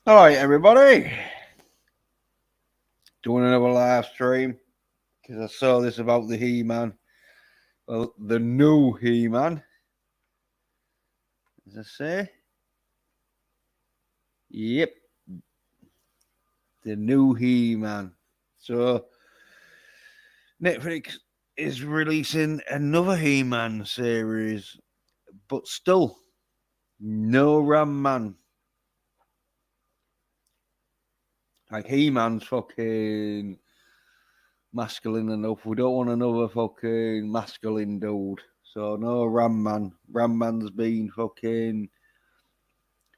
Alright, everybody. Doing another live stream because I saw this about the He-Man. Well, the new He-Man. As I say. Yep. The new He-Man. So, Netflix is releasing another He-Man series, but still, no Ram Man. Like, He-Man's fucking masculine enough. We don't want another fucking masculine dude. So, no Ram Man. Ram Man's been fucking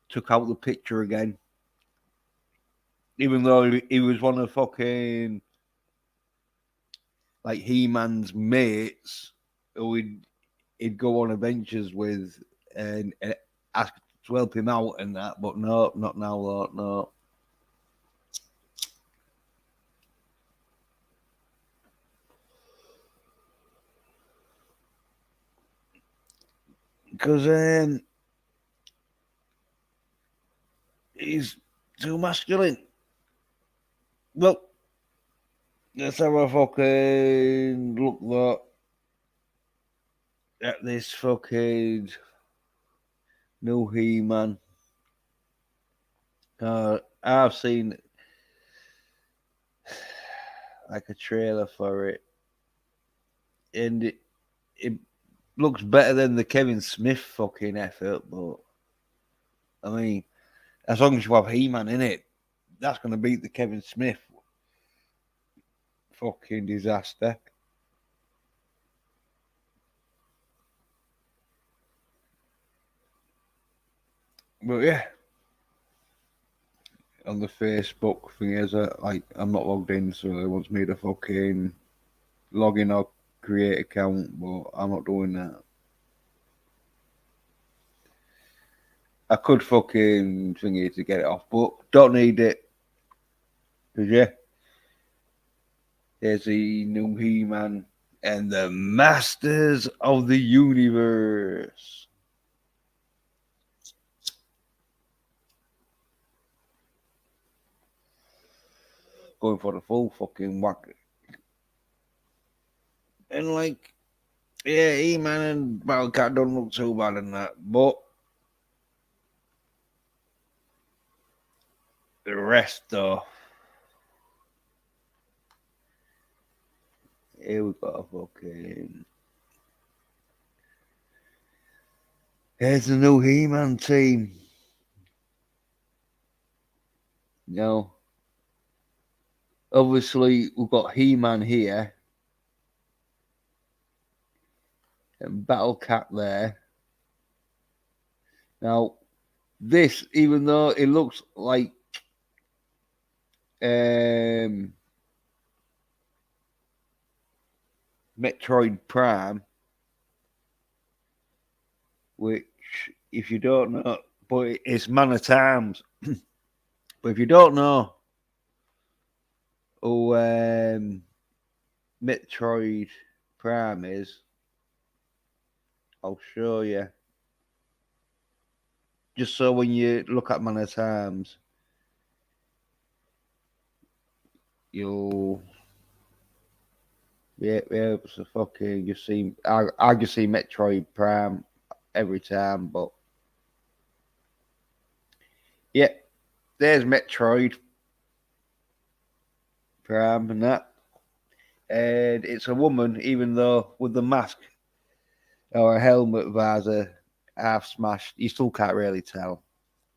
took out the picture again. Even though he was one of fucking like He-Man's mates who he'd go on adventures with and ask to help him out and that, but no, not now, Lord, no. Because he's too masculine. Well, let's have a fucking look at this fucking new He-Man. I've seen like a trailer for it, and it looks better than the Kevin Smith fucking effort, but I mean, as long as you have He-Man in it, that's going to beat the Kevin Smith fucking disaster. But yeah, on the Facebook thing is like I'm not logged in, so it wants me to fucking log in or create an account, but I'm not doing that. I could fucking thingy to get it off, but don't need it. Cause yeah, there's the new He-Man and the Masters of the Universe. Going for the full fucking whack. And like, yeah, He-Man and Wildcat don't look too bad in that, but the rest though. Here we got a fucking. Here's the new He-Man team. Now, obviously, we've got He-Man here. And Battle Cat there. Now, this, even though it looks like Metroid Prime, which, if you don't know, but it's Man at Arms. But if you don't know who Metroid Prime is, I'll show you. Just so when you look at Man at Arms, you'll be able to fucking you see. I just see Metroid Prime every time, but yeah, there's Metroid Prime and that, and it's a woman, even though with the mask or a helmet visor half smashed, you still can't really tell.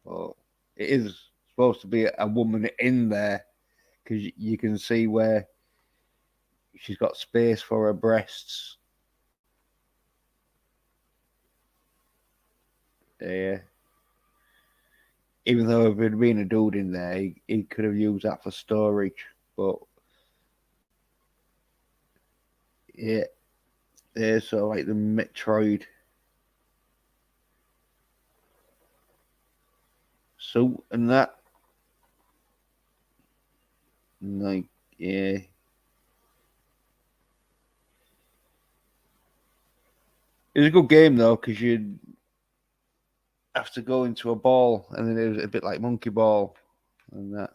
But it is supposed to be a woman in there because you can see where she's got space for her breasts. Yeah. Even though if it had been a dude in there, he could have used that for storage. But yeah, there's sort of like the Metroid suit and that. Like, yeah. It was a good game though, because you'd have to go into a ball, and then it was a bit like Monkey Ball, and that.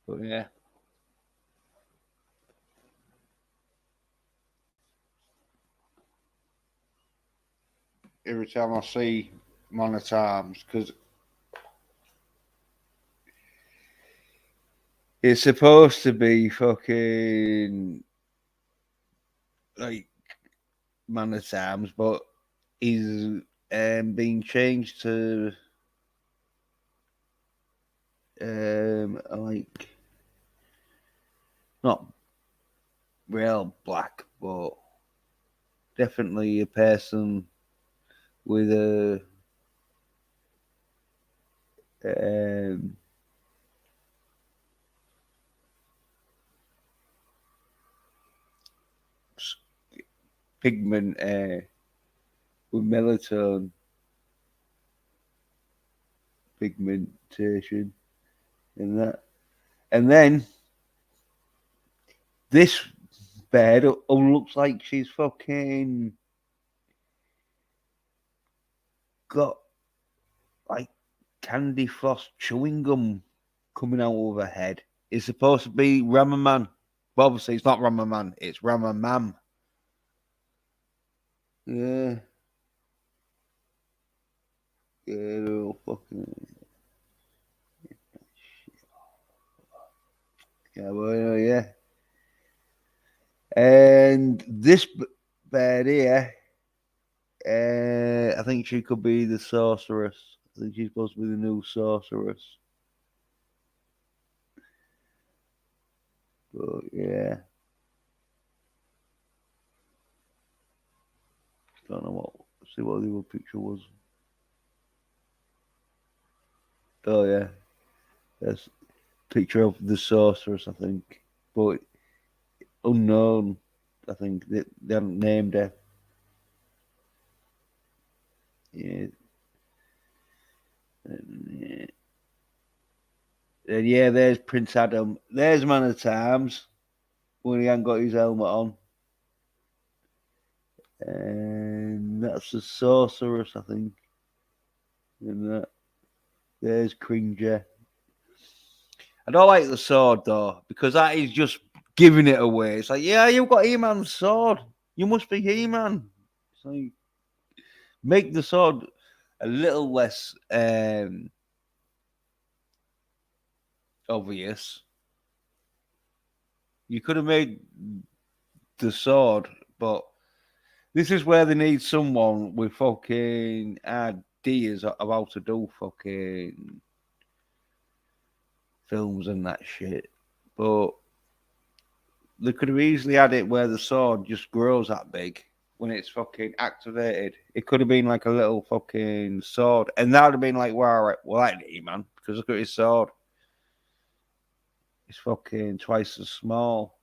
But yeah. Every time I see Man at Arms, because it's supposed to be fucking like Man at Arms, but he's being changed to like not real black, but definitely a person with a um, pigment with melatonin pigmentation and that. And then this bed looks like she's fucking got like candy floss chewing gum coming out of her head. It's supposed to be Ramaman. But obviously it's not Ramaman, it's Ramamam. Yeah. Yeah, fucking. Yeah, well, yeah. And this bed here, I think she could be the sorceress. I think she's supposed to be the new sorceress. But yeah, don't know what. See what the other picture was. Oh yeah, that's a picture of the sorceress, I think. But unknown. I think they haven't named her. Yeah. And yeah, there's Prince Adam. There's Man at Arms when he hadn't got his helmet on. And that's the sorceress, I think. And there's Cringer. I don't like the sword though, because that is just giving it away. It's like, yeah, you've got He-Man's sword. You must be He-Man. It's like, make the sword a little less obvious. You could have made the sword, but this is where they need someone with fucking ideas of how to do fucking films and that shit. But they could have easily had it where the sword just grows that big when it's fucking activated. It could have been like a little fucking sword, and that would have been like, wow, well, I need man, because look at his sword. It's fucking twice as small.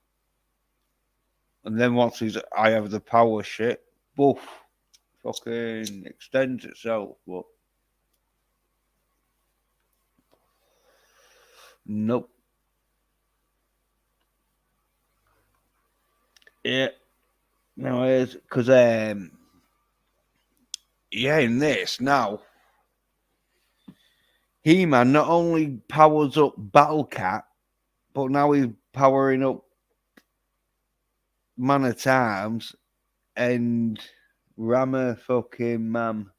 And then once he's, I have the power shit, boof, fucking extends itself. But nope. Yeah. No, it is because yeah, in this now, He-Man not only powers up Battle Cat, but now he's powering up Man at Arms and Rama fucking Mam.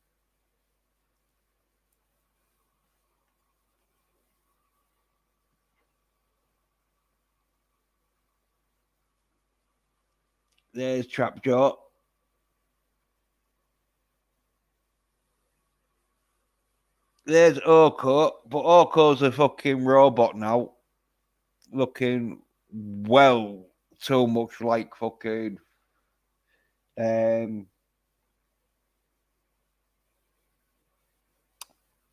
There's Trapjaw. There's Oko, but Oko's a fucking robot now, looking well too much like fucking um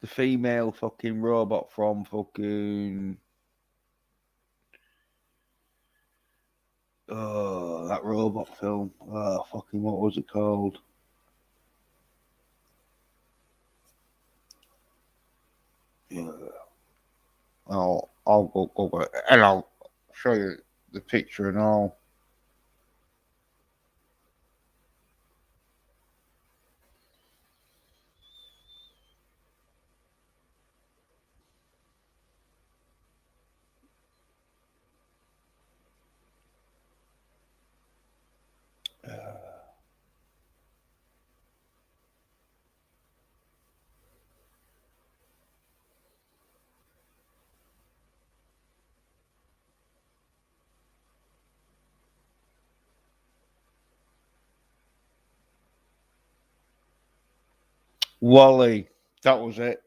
the female fucking robot from fucking that robot film. Oh fucking what was it called? Yeah. I'll go over it and I'll show you the picture and all. Wally. That was it.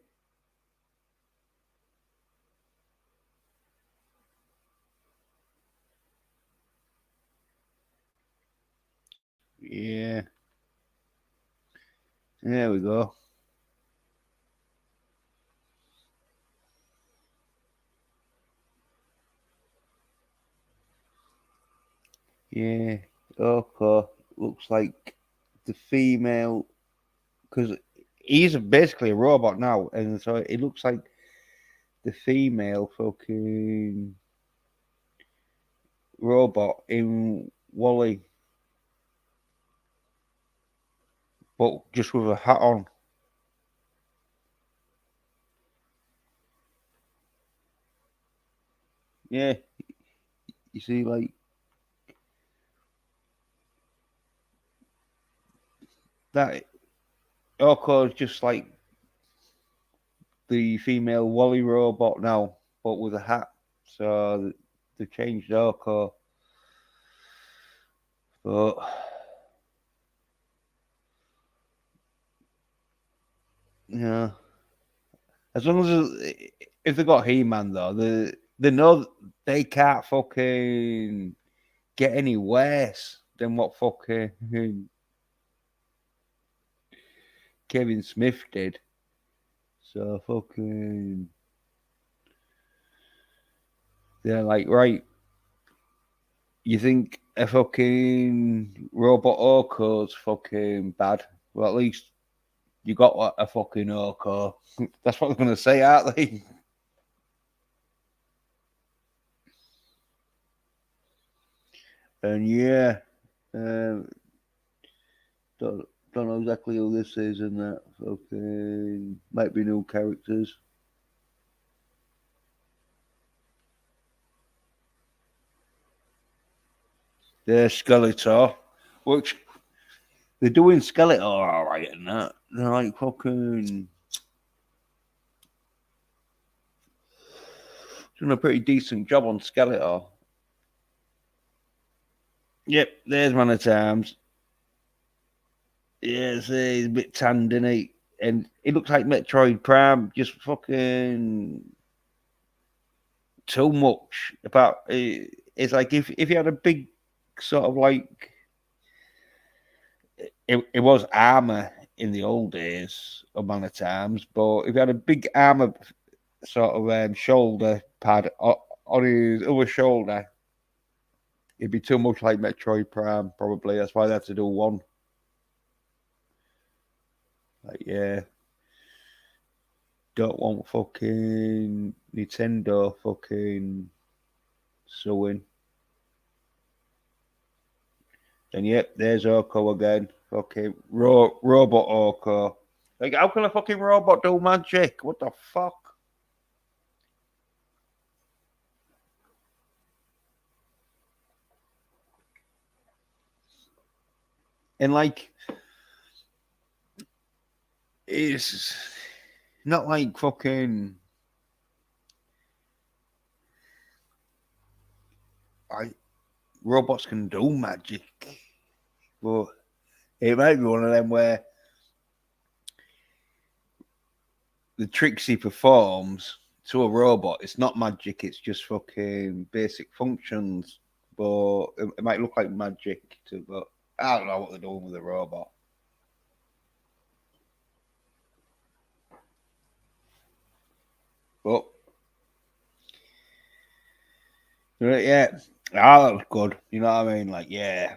Yeah. There we go. Yeah. Okay. Looks like the female, because he's basically a robot now, and so it looks like the female fucking robot in Wally, but just with a hat on. Yeah. You see, like that. Okay, it's just like the female Wally robot now, but with a hat. So they changed Orko. But yeah, as long as if they got He-Man though, they know they can't fucking get any worse than what fucking Kevin Smith did. So fucking they're like, right, you think a fucking robot Orko's fucking bad? Well, at least you got what a fucking Orko. That's what they're gonna say, aren't they? And yeah, um, don't, don't know exactly who this is and that. Fucking might be new characters. There's Skeletor, which they're doing Skeletor all right and that. They're like fucking doing a pretty decent job on Skeletor. Yep, there's Man at Arms. Yeah, he's a bit tanned, isn't he? And it looks like Metroid Prime, just fucking too much. About it's like if you had a big sort of like it was armor in the old days of Man at Arms, but if you had a big armor sort of shoulder pad on his other shoulder, it'd be too much like Metroid Prime. Probably that's why they had to do one. Like yeah, don't want fucking Nintendo fucking suing. And yep, there's Oko again. Fucking robot Oko. Like, how can a fucking robot do magic? What the fuck? And like, it's not like fucking. Like, robots can do magic, but it might be one of them where the tricks he performs to a robot, it's not magic, it's just fucking basic functions. But it might look like magic to, but I don't know what they're doing with the robot. But yeah, that was good. You know what I mean? Like, yeah,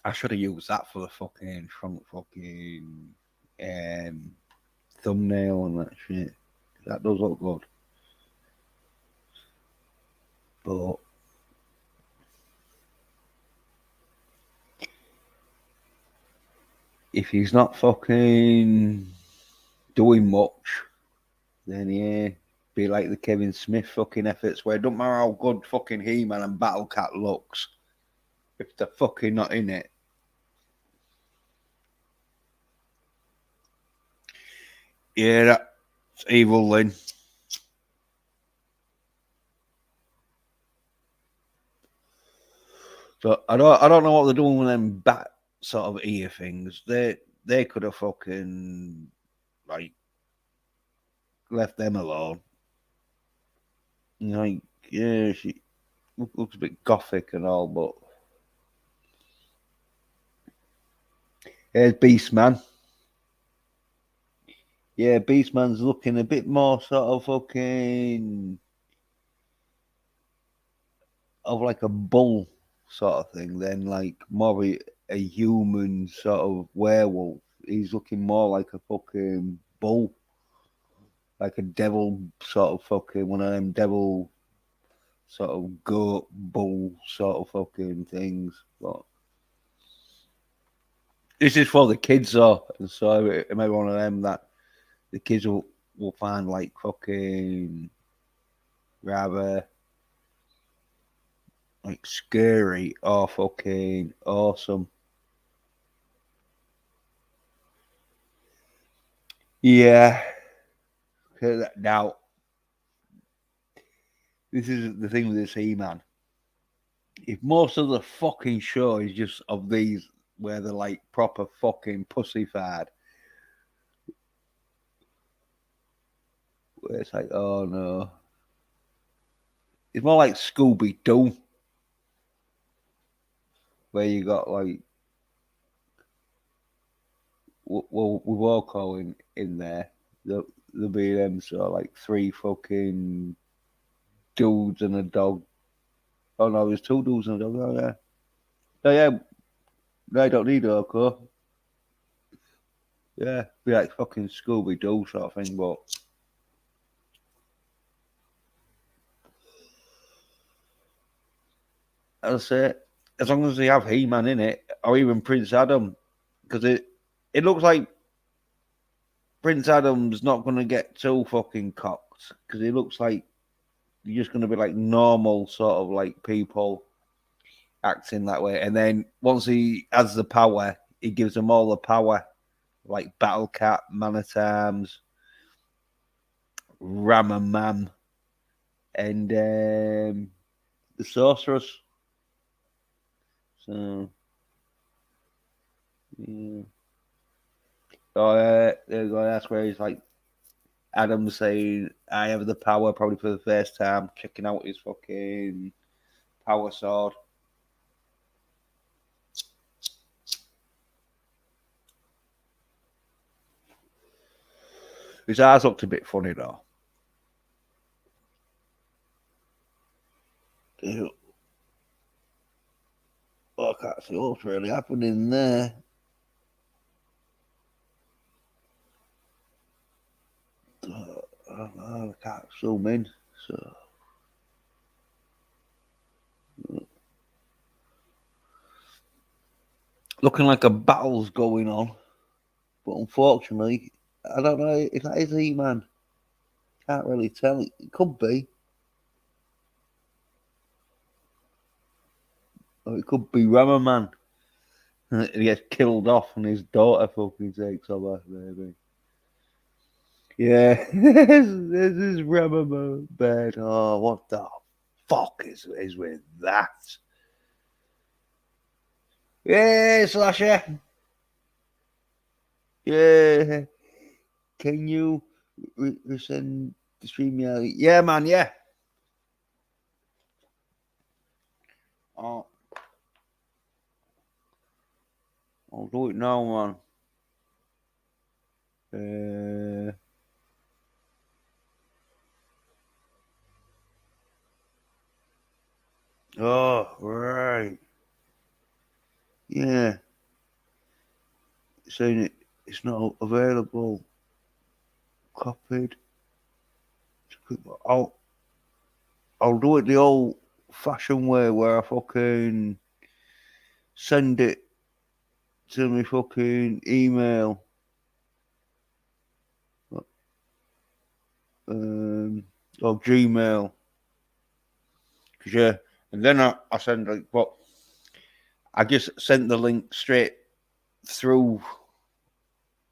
I should have used that for the fucking front fucking um, thumbnail and that shit. That does look good. But if he's not fucking doing much, then yeah, be like the Kevin Smith fucking efforts where it don't matter how good fucking He-Man and Battle Cat looks, if they're fucking not in it. Yeah, that's evil then. So I don't know what they're doing with them bat sort of ear things. They could have fucking like left them alone. Like, yeah, she looks a bit gothic and all, but here's Beastman. Yeah, Beastman's looking a bit more sort of fucking of like a bull sort of thing than like more a human sort of werewolf. He's looking more like a fucking bull, like a devil sort of fucking one of them devil sort of goat bull sort of fucking things. But this is for the kids though, and so it may be one of them that the kids will find like fucking rather like scary or fucking awesome. Yeah. Now, this is the thing with this He-Man. If most of the fucking show is just of these where they're like proper fucking pussyfied, where it's like, oh no. It's more like Scooby Doo, where you got like, well, with Walco in there, there'll be them sort of like three fucking dudes and a dog. Oh no, there's two dudes and a dog. Oh yeah. Oh yeah, they don't need Walco. Yeah, be like fucking Scooby Doo sort of thing, but as I say, as long as they have He Man in it, or even Prince Adam, because it looks like Prince Adam's not going to get too fucking cocked, because it looks like you're just going to be like normal sort of like people acting that way, and then once he has the power, he gives them all the power, like Battle Cat, Man at Arms, Ramamam, and the Sorceress. So yeah. So there you go. That's where he's like Adam saying, "I have the power," probably for the first time, checking out his fucking power sword. His eyes looked a bit funny though. Ew. Oh, I can't see what's really happening there. I can't zoom in. So looking like a battle's going on, but unfortunately, I don't know if that is He-Man. Can't really tell. It could be, or it could be Ramaman. He gets killed off, and his daughter fucking takes over, maybe. Yeah, this is Ramaman bed. Oh, what the fuck is with that? Yeah, Slasher. Yeah, can you resend the stream? Yeah, man. Yeah. Oh, I'll do it now, man. Uh, oh, right. Yeah, saying it's not available. Copied. I'll I'll do it the old fashioned way where I fucking send it to my fucking email. Or Gmail. 'Cause, yeah, and then I send like what I just sent the link straight through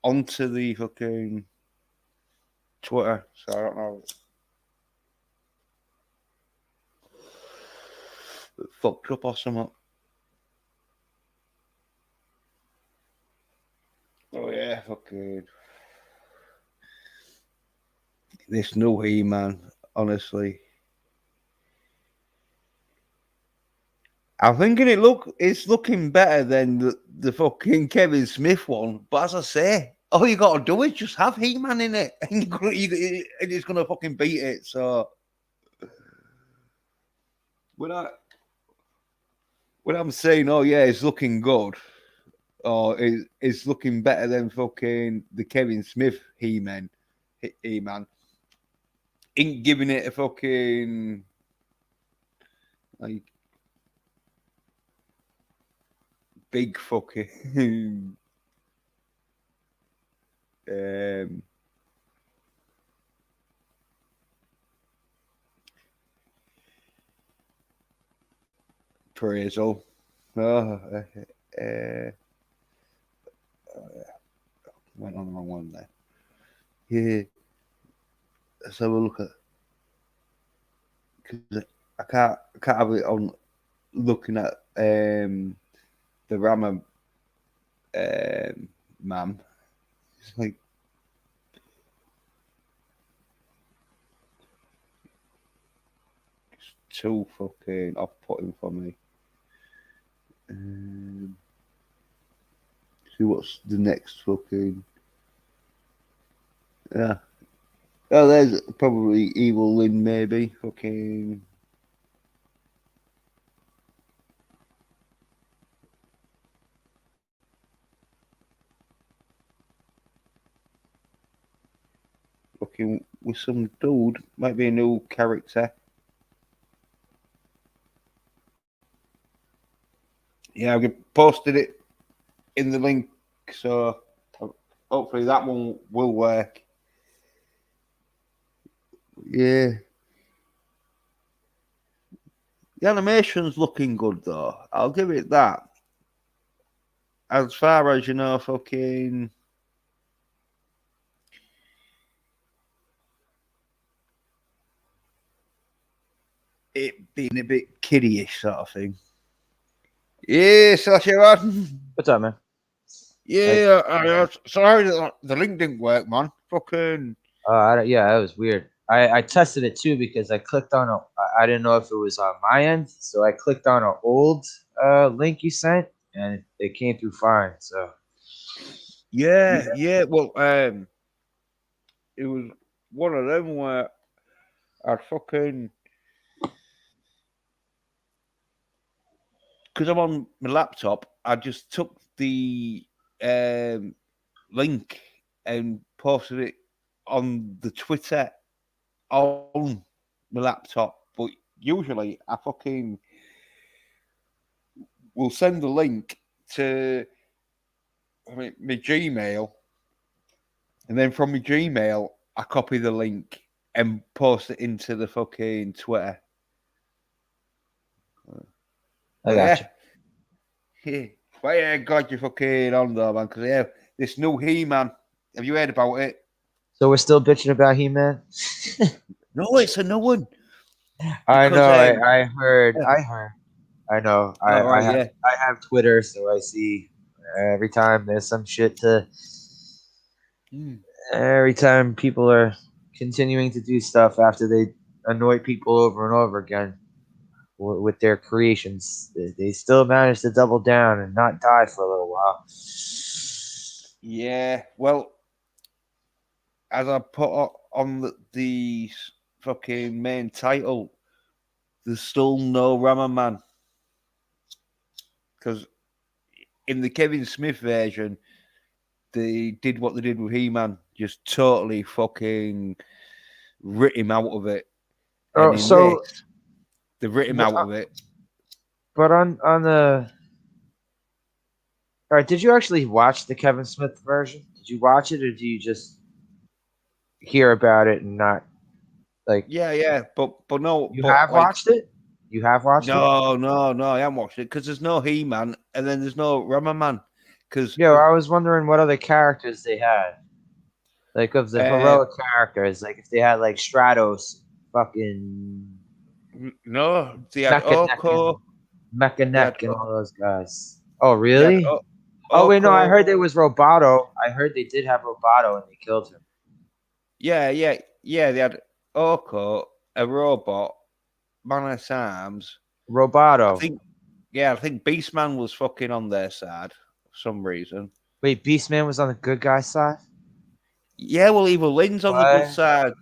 onto the fucking Twitter. So I don't know. It fucked up or something. Oh yeah, fucking. This new He-Man, honestly. I'm thinking it's looking better than the fucking Kevin Smith one. But as I say, all you got to do is just have He-Man in it, and and it's gonna fucking beat it. So when I'm saying, oh yeah, it's looking good, or it's looking better than fucking the Kevin Smith He-Man, ain't giving it a fucking like big fucking appraisal. No, went on the wrong one there. Yeah, let's have a look at because I can't have it on looking at the Rama man. It's like it's too fucking off-putting for me. See what's the next fucking yeah. Oh, there's probably Evil Lynn, maybe fucking. Fucking with some dude, might be a new character. Yeah, I've posted it in the link, so hopefully that one will work. Yeah. The animation's looking good though. I'll give it that. As far as fucking it being a bit kiddie-ish sort of thing. Yeah, Sasha. What's up, man? Yeah, sorry that the link didn't work, man. Fucking. Yeah, that was weird. I tested it too because I clicked on I didn't know if it was on my end, so I clicked on an old link you sent, and it came through fine. So Yeah. Well, it was one of them where I fucking because I'm on my laptop. I just took the link and posted it on the Twitter on my laptop. But usually, I fucking will send the link to my Gmail, and then from my Gmail, I copy the link and post it into the fucking Twitter. I got you. Yeah. But yeah, God, you fucking on though, man. Because yeah, this new He-Man. Have you heard about it? So we're still bitching about He-Man. No, it's a new one. I Because, know. I heard. yeah. I heard. I know. Oh, right, yeah. I have Twitter, so I see every time there's some shit to. Every time people are continuing to do stuff after they annoy people over and over again with their creations, they still manage to double down and not die for a little while. Yeah, well, as I put on the fucking main title, there's still no Rama Man. Because in the Kevin Smith version, they did what they did with He-Man, just totally fucking writ him out of it. And in this, they writ him out of it. But on the all right, did you actually watch the Kevin Smith version? Did you watch it, or do you just hear about it and not like? Yeah, but no, You but have like watched it. You have watched it. no, I haven't watched it because there's no He-Man and then there's no Rama Man. Because Yeah, I was wondering what other characters they had, like of the heroic characters, like if they had like Stratos, fucking no, they had Oko, Mechaneck, and all those guys. Oh, they had really? Oh wait, no, I heard there was Roboto. I heard they did have Roboto and they killed him. Yeah. yeah, they had Oko, a robot, Man at Arms. I Roboto. think, yeah, I think Beastman was fucking on their side for some reason. Wait, Beastman was on the good guy side? Yeah, well, Evil Lynn's on the good What? side.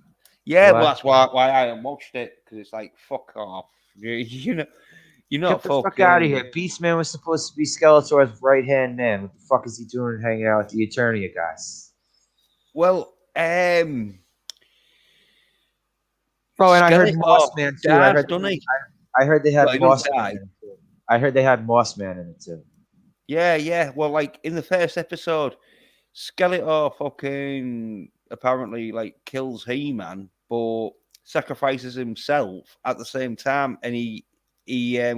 Yeah, well, What? that's why I haven't watched it because it's like fuck off. You know, you're not Get the fuck out of fucking. here. Beastman was supposed to be Skeletor's right hand man. What the fuck is he doing hanging out with the Eternia guys? Well, Bro, and I heard Skeletor Mossman too. dies, doesn't he? I heard they Well, had he doesn't Mossman die. in it too. I heard they had Mossman in it too. Yeah, yeah. Well, like in the first episode, Skeletor fucking apparently like kills He-Man, but sacrifices himself at the same time, and he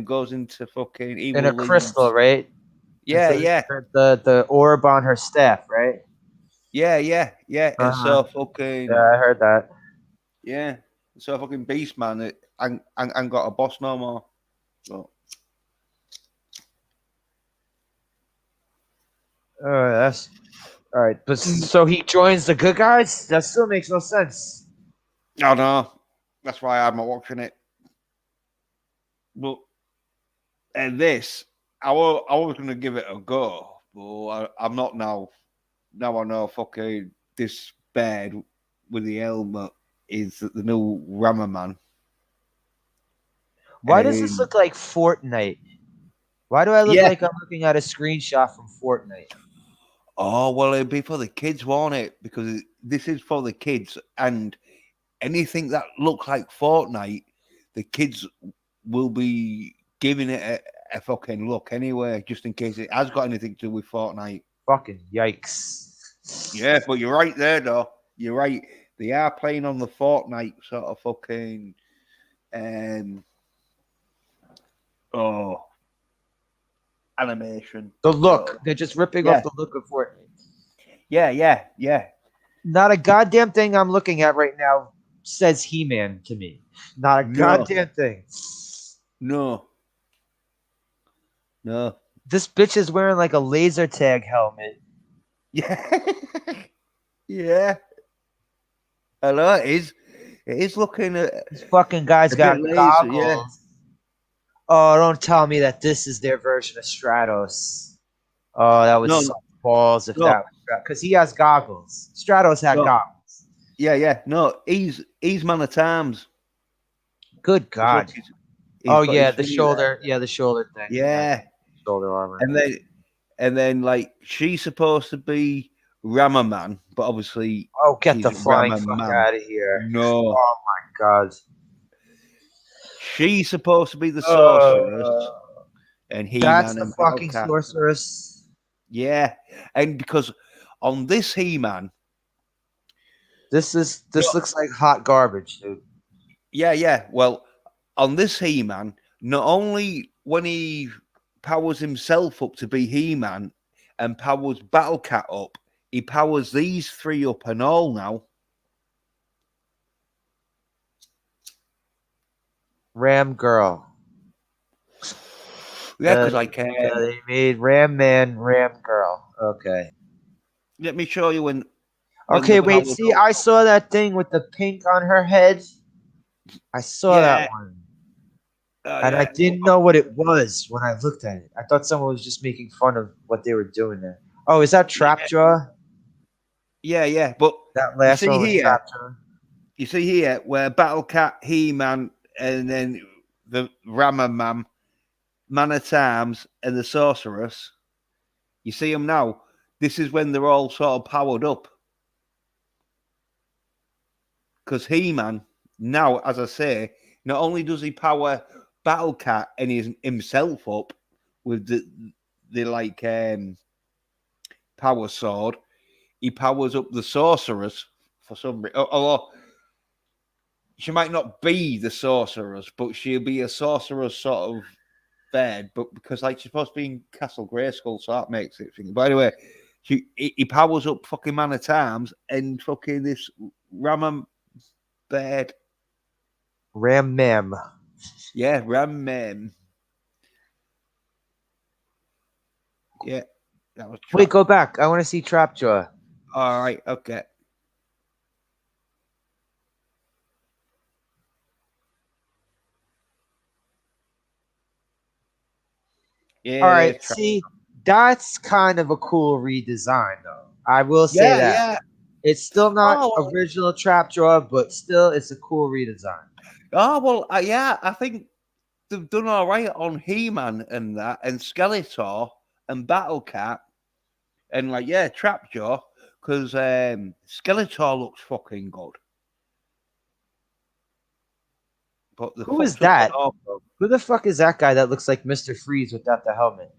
goes into fucking In Evil a crystal, Lynn's. right? Yeah, yeah, The orb on her staff, right? yeah, yeah, yeah. And Uh-huh. so fucking Yeah, I heard that. yeah, so fucking Beastman, and got a boss no more. So, That's all right. But so he joins the good guys? That still makes no sense. I know. That's why I'm not watching it. But and this, I was going to give it a go, but I'm not now. Now I know fucking this bed with the helmet is the new Rammer Man. Why does this look like Fortnite? Why do I look Yeah. like I'm looking at a screenshot from Fortnite? Oh, well, it'd be for the kids, won't it? Because this is for the kids, and anything that looks like Fortnite, the kids will be giving it a fucking look anyway, just in case it has got anything to do with Fortnite. Fucking yikes. Yeah, but you're right there, though. You're right. They are playing on the Fortnite sort of fucking, oh, animation. The look. They're just ripping Yeah. off the look of Fortnite. Yeah, yeah, yeah. Not a goddamn thing I'm looking at right now says He-Man to me. Not a No. goddamn thing. No. No. This bitch is wearing like a laser tag helmet. Yeah. Yeah. Hello, it is. It is looking at This fucking guy's a got bit lazy, goggles. yeah. Oh, don't tell me that this is their version of Stratos. Oh, that would No. suck balls if No. that was because he has goggles. Stratos had No. goggles. Yeah, yeah. No, he's Man at Arms. Good God. He's Oh got yeah, his the thingy shoulder. Yeah, the shoulder thing. there. Yeah. Shoulder armor. And then like she's supposed to be Rammer Man, but obviously Oh, get she's the flying Rammer fuck Man. out of here. No. Oh my God. She's supposed to be the sorceress, and That's He-Man the and fucking Battlecat. sorceress. Yeah, and because on this He-Man, This looks like hot garbage, dude. yeah. Well, on this He-Man, not only when he powers himself up to be He-Man and powers Battlecat up, he powers these three up and all now. Ram Girl. Yeah, because they made Ram Man, Ram Girl. Okay. let me show you when Okay, the wait. powers See, up. I saw that thing with the pink on her head. I saw that one. And I didn't know what it was when I looked at it. I thought someone was just making fun of what they were doing there. Oh, is that Trapjaw? Yeah. But That last one was Trapjaw. You see here where Battlecat, He-Man, and then the Rammer Man, Man at Arms, and the Sorceress. You see them now. This is when they're all sort of powered up. Because He-Man, now, as I say, not only does he power Battlecat and himself up with the like power sword, he powers up the Sorceress for some reason. Although she might not be the Sorceress, but she'll be a Sorceress sort of bed. But because like she's supposed to be in Castle Grayskull, so that makes it thing. By the way, he powers up fucking Man at Arms and fucking this Ram bed. Ram Mem. Yeah, Ram Mem. Yeah. That was Wait, go back. I want to see Trapjaw. all right, okay. All Yeah, right, see, that's kind of a cool redesign, though. I will say yeah, that. yeah. It's still not Oh, well, original Trapjaw, but still, it's a cool redesign. yeah. I think they've done all right on He-Man and that, and Skeletor and Battle Cat, and like Trapjaw, because Skeletor looks fucking good, but the Who is fucked up the that? Orko. Who the fuck is that guy that looks like Mr. Freeze without the helmet?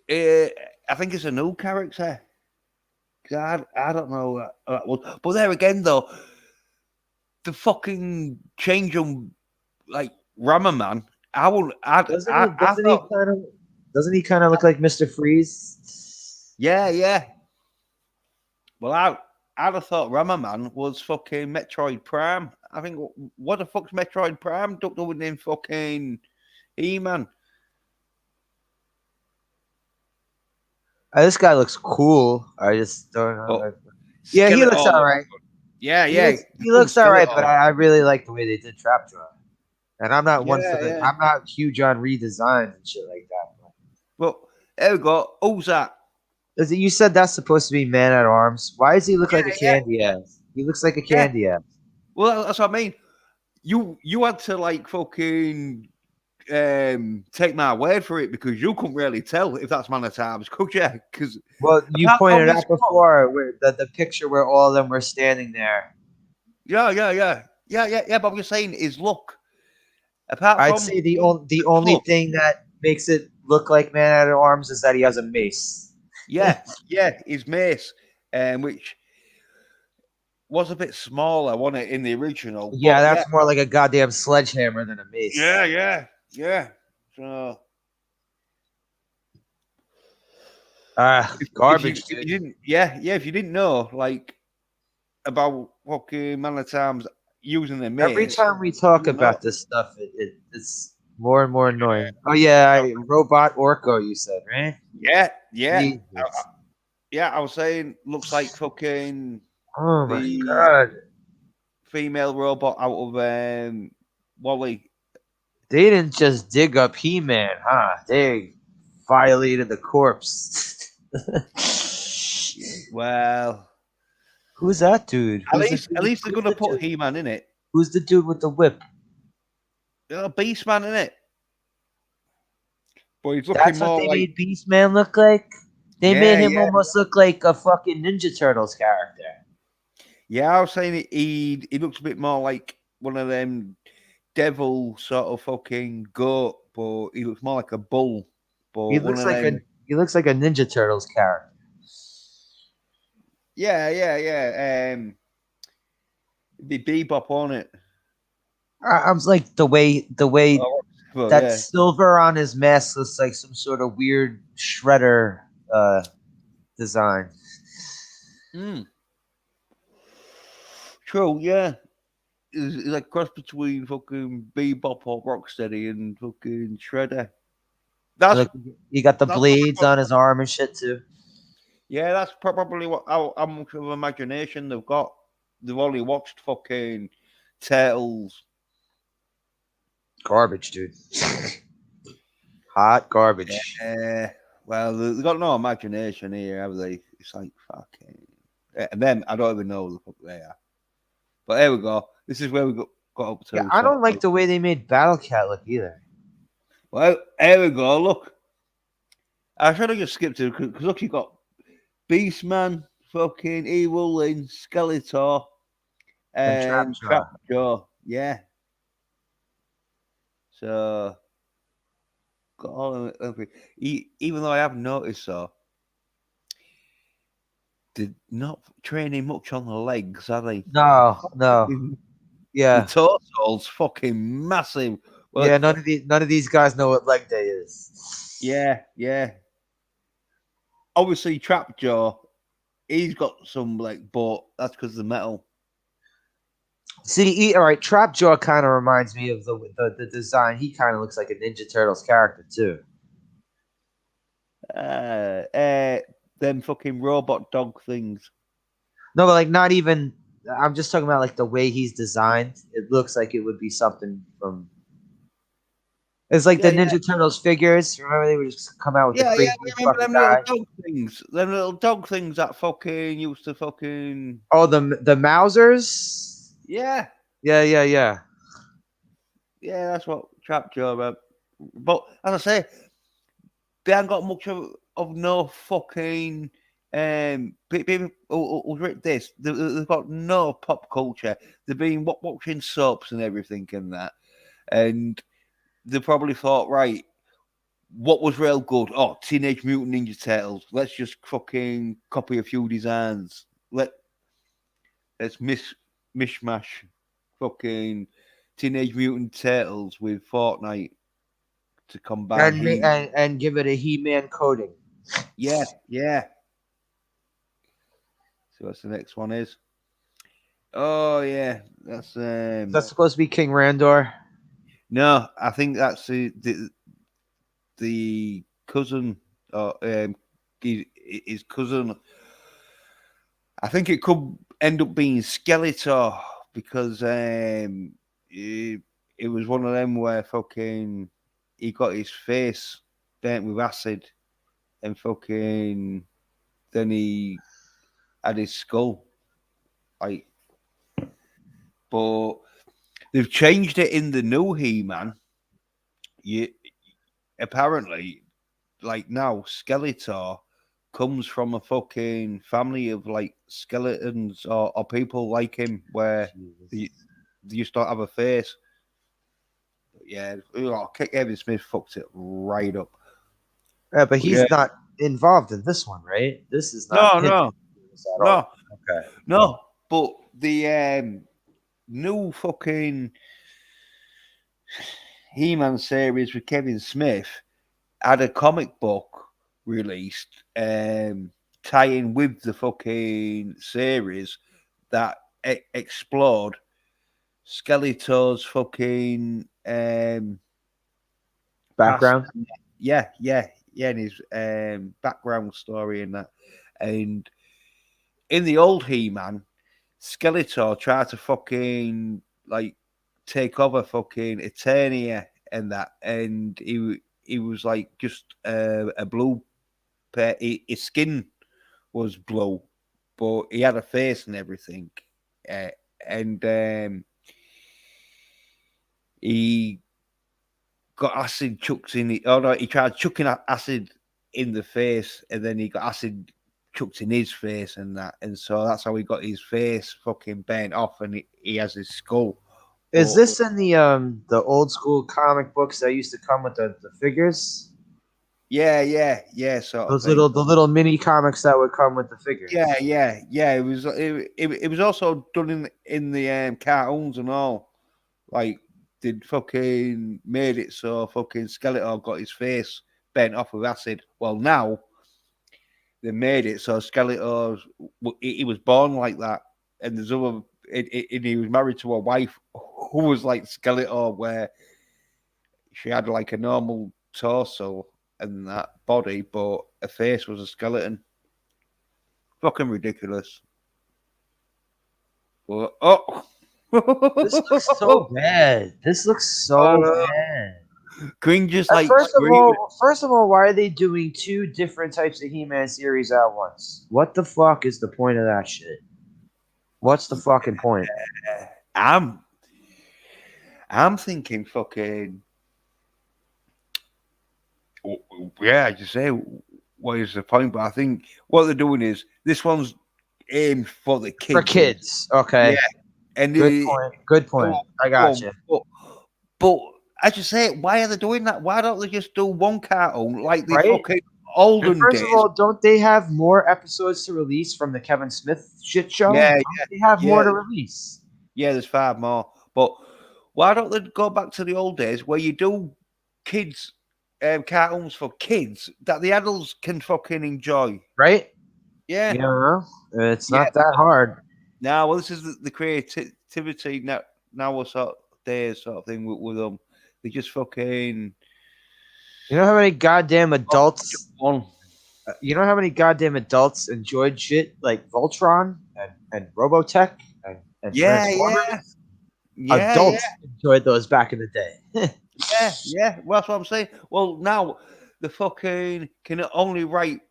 I think it's a new character. 'Cause I don't know that one. But there again, though, the fucking change on like Ramaman. I would. Doesn't he? I Doesn't he thought. kind of? Doesn't he kind of look like Mr. Freeze? Yeah, yeah. Well, I'd have thought Ramaman was fucking Metroid Prime. I think what the fuck's Metroid Prime? Ducked up in fucking E-Man. This guy looks cool. I just don't But know. Yeah, he looks Skeletor all looks right. good. Yeah, He yeah. looks The he fucking looks all right, but Skeletor. I really like the way they did Trapjaw. And I'm not one for Yeah, the. yeah. I'm not huge on redesigns and shit like that. But there we go. Who's that? Is it, you said that's supposed to be Man at Arms. Why does he look like a Yeah, candy ass? He looks like a yeah. candy ass. Well, that's what I mean. You had to like fucking take my word for it because you couldn't really tell if that's Man at Arms, could you? Because Well, you apart from pointed his out before where the picture where all of them were standing there. yeah. But I'm just saying his look. Apart I'd from say the only club, thing that makes it look like Man at Arms is that he has a mace. his mace, which was a bit smaller, wasn't it, in the original? Yeah, But yeah, that's more like a goddamn sledgehammer than a mace. yeah. So Garbage, if you dude. didn't, if you didn't know, like about fucking Man at Arms using the Every mace, time we talk you know. about this stuff, it's more and more annoying. Oh yeah, Robot Orko, you said, right? Yeah. Jesus. I was saying, looks like fucking Oh my the god. female robot out of Wally. They didn't just dig up He-Man, huh? They violated the corpse. Well, Who's that dude? at least they're gonna put He-Man in it. Who's the dude with the whip? Beastman in it, but he's looking That's what more they like made Beastman look like? They made yeah, him yeah, almost look like a fucking Ninja Turtles character. yeah. I was saying he looks a bit more like one of them devil sort of fucking goat, but he looks more like a bull. But He one looks of like a them, he looks like a Ninja Turtles character. yeah. The bebop on it. I was like the way Oh, well, that yeah. silver on his mask looks like some sort of weird shredder design. Mm. True, yeah. It's like a cross between fucking Bebop or Rocksteady and fucking Shredder. That's Look, he got the that's blades probably, on his arm and shit too. yeah, that's probably what how much of imagination they've got. They've only watched fucking Turtles. Garbage, dude. Hot garbage. Well, they've got no imagination here, have they? It's like fucking. And then I don't even know who the fuck they are. But there we go. This is where we got up Yeah, to. I So, don't like the way they made Battle Cat look either. well, here we go. Look, I should have just skipped it because look, you got Beastman, fucking Evil Lynn, Skeletor, And and Trapjaw. Trapjaw. Yeah. So got all of it. Even though I have noticed so, they're not training much on the legs, are they? No. The Yeah. torso's fucking massive. Well, Yeah, none of these guys know what leg day is. yeah. Obviously, Trapjaw, he's got some like, but that's because of the metal. See, all right, Trapjaw kind of reminds me of the design. He kind of looks like a Ninja Turtles character too. Uh, them fucking robot dog things. No, but like not even. I'm just talking about like the way he's designed. It looks like it would be something from It's like the Yeah, yeah, Ninja Turtles figures. Remember, they would just come out with the yeah, yeah. craziest Remember fucking them little guy. dog things? Them little dog things that fucking used to fucking. Oh, the Mausers. Yeah, Yeah, yeah, yeah. yeah. That's what Chapter. But as I say, they haven't got much of no fucking. People who's written this. They've got no pop culture. They've been watching soaps and everything and that, and they probably thought, right, what was real good? Oh, Teenage Mutant Ninja Turtles. Let's just fucking copy a few designs. Let's mishmash fucking Teenage Mutant Turtles with Fortnite to combine And He. and give it a He-Man coating. Yeah, yeah. So what's the next one is? Oh yeah, that's Is that supposed to be King Randor? no. I think that's the cousin or his cousin. I think it could end up being Skeletor because it was one of them where fucking he got his face burnt with acid and fucking then he had his skull. Like, but they've changed it in the new He-Man. You apparently like now Skeletor comes from a fucking family of like skeletons or people like him where they, Jesus. they just don't have a face. But yeah, Kevin Smith fucked it right up. Yeah, but But yeah, he's not involved in this one, right? This is not no, him no, doing this at no, all. Okay. no. But the new fucking He-Man series with Kevin Smith had a comic book released, tying with the fucking series that explored Skeletor's fucking past. Background. Yeah, yeah, yeah, and his background story and that. And in the old He-Man, Skeletor tried to fucking like take over fucking Eternia and that, and he was like just a blue pair. His skin was blue, but he had a face and everything, uh, and he got acid chucked in it. Oh no, he tried chucking acid in the face, and then he got acid chucked in his face and that, and so that's how he got his face fucking burnt off, and he has his skull. Is But this in the old school comic books that used to come with the figures? yeah, yeah, yeah, sort of Those thing. little mini comics that would come with the Yeah, figures. yeah, yeah. It was also done in the cartoons and all. Like did fucking made it so fucking Skeletor got his face bent off with acid. Well, now they made it so Skeletor he was born like that, and there's other. He was married to a wife who was like Skeletor, where she had like a normal torso and that body, but her face was a skeleton. Fucking ridiculous. But, oh. This looks so bad. This looks Oh so no. bad. Green just like screaming. First of all, why are they doing two different types of He-Man series at once? What the fuck is the point of that shit? What's the fucking point? I'm I'm thinking fucking yeah, just say what is the point? But I think what they're doing is this one's aimed for the kids. For kids, okay. Yeah, and Good point. Good point. I got you. but as you say, why are they doing that? Why don't they just do one cartoon like the Right? fucking And olden first days? of all, don't they have more episodes to release from the Kevin Smith shit show? Yeah, Don't they have more to release? yeah. There's 5 more, but why don't they go back to the old days where you do kids cartoons for kids that the adults can fucking enjoy? Right? Yeah, You know, it's yeah. not that hard. Now, well, this is the creativity now. What sort of days sort of thing with them? They just fucking You know how many goddamn adults one. you know how many goddamn adults enjoyed shit like Voltron and Robotech and Yeah, Transformers? yeah, yeah, yeah. Adults enjoyed those back in the day. yeah. Well, that's what I'm saying. Well, now the fucking can only write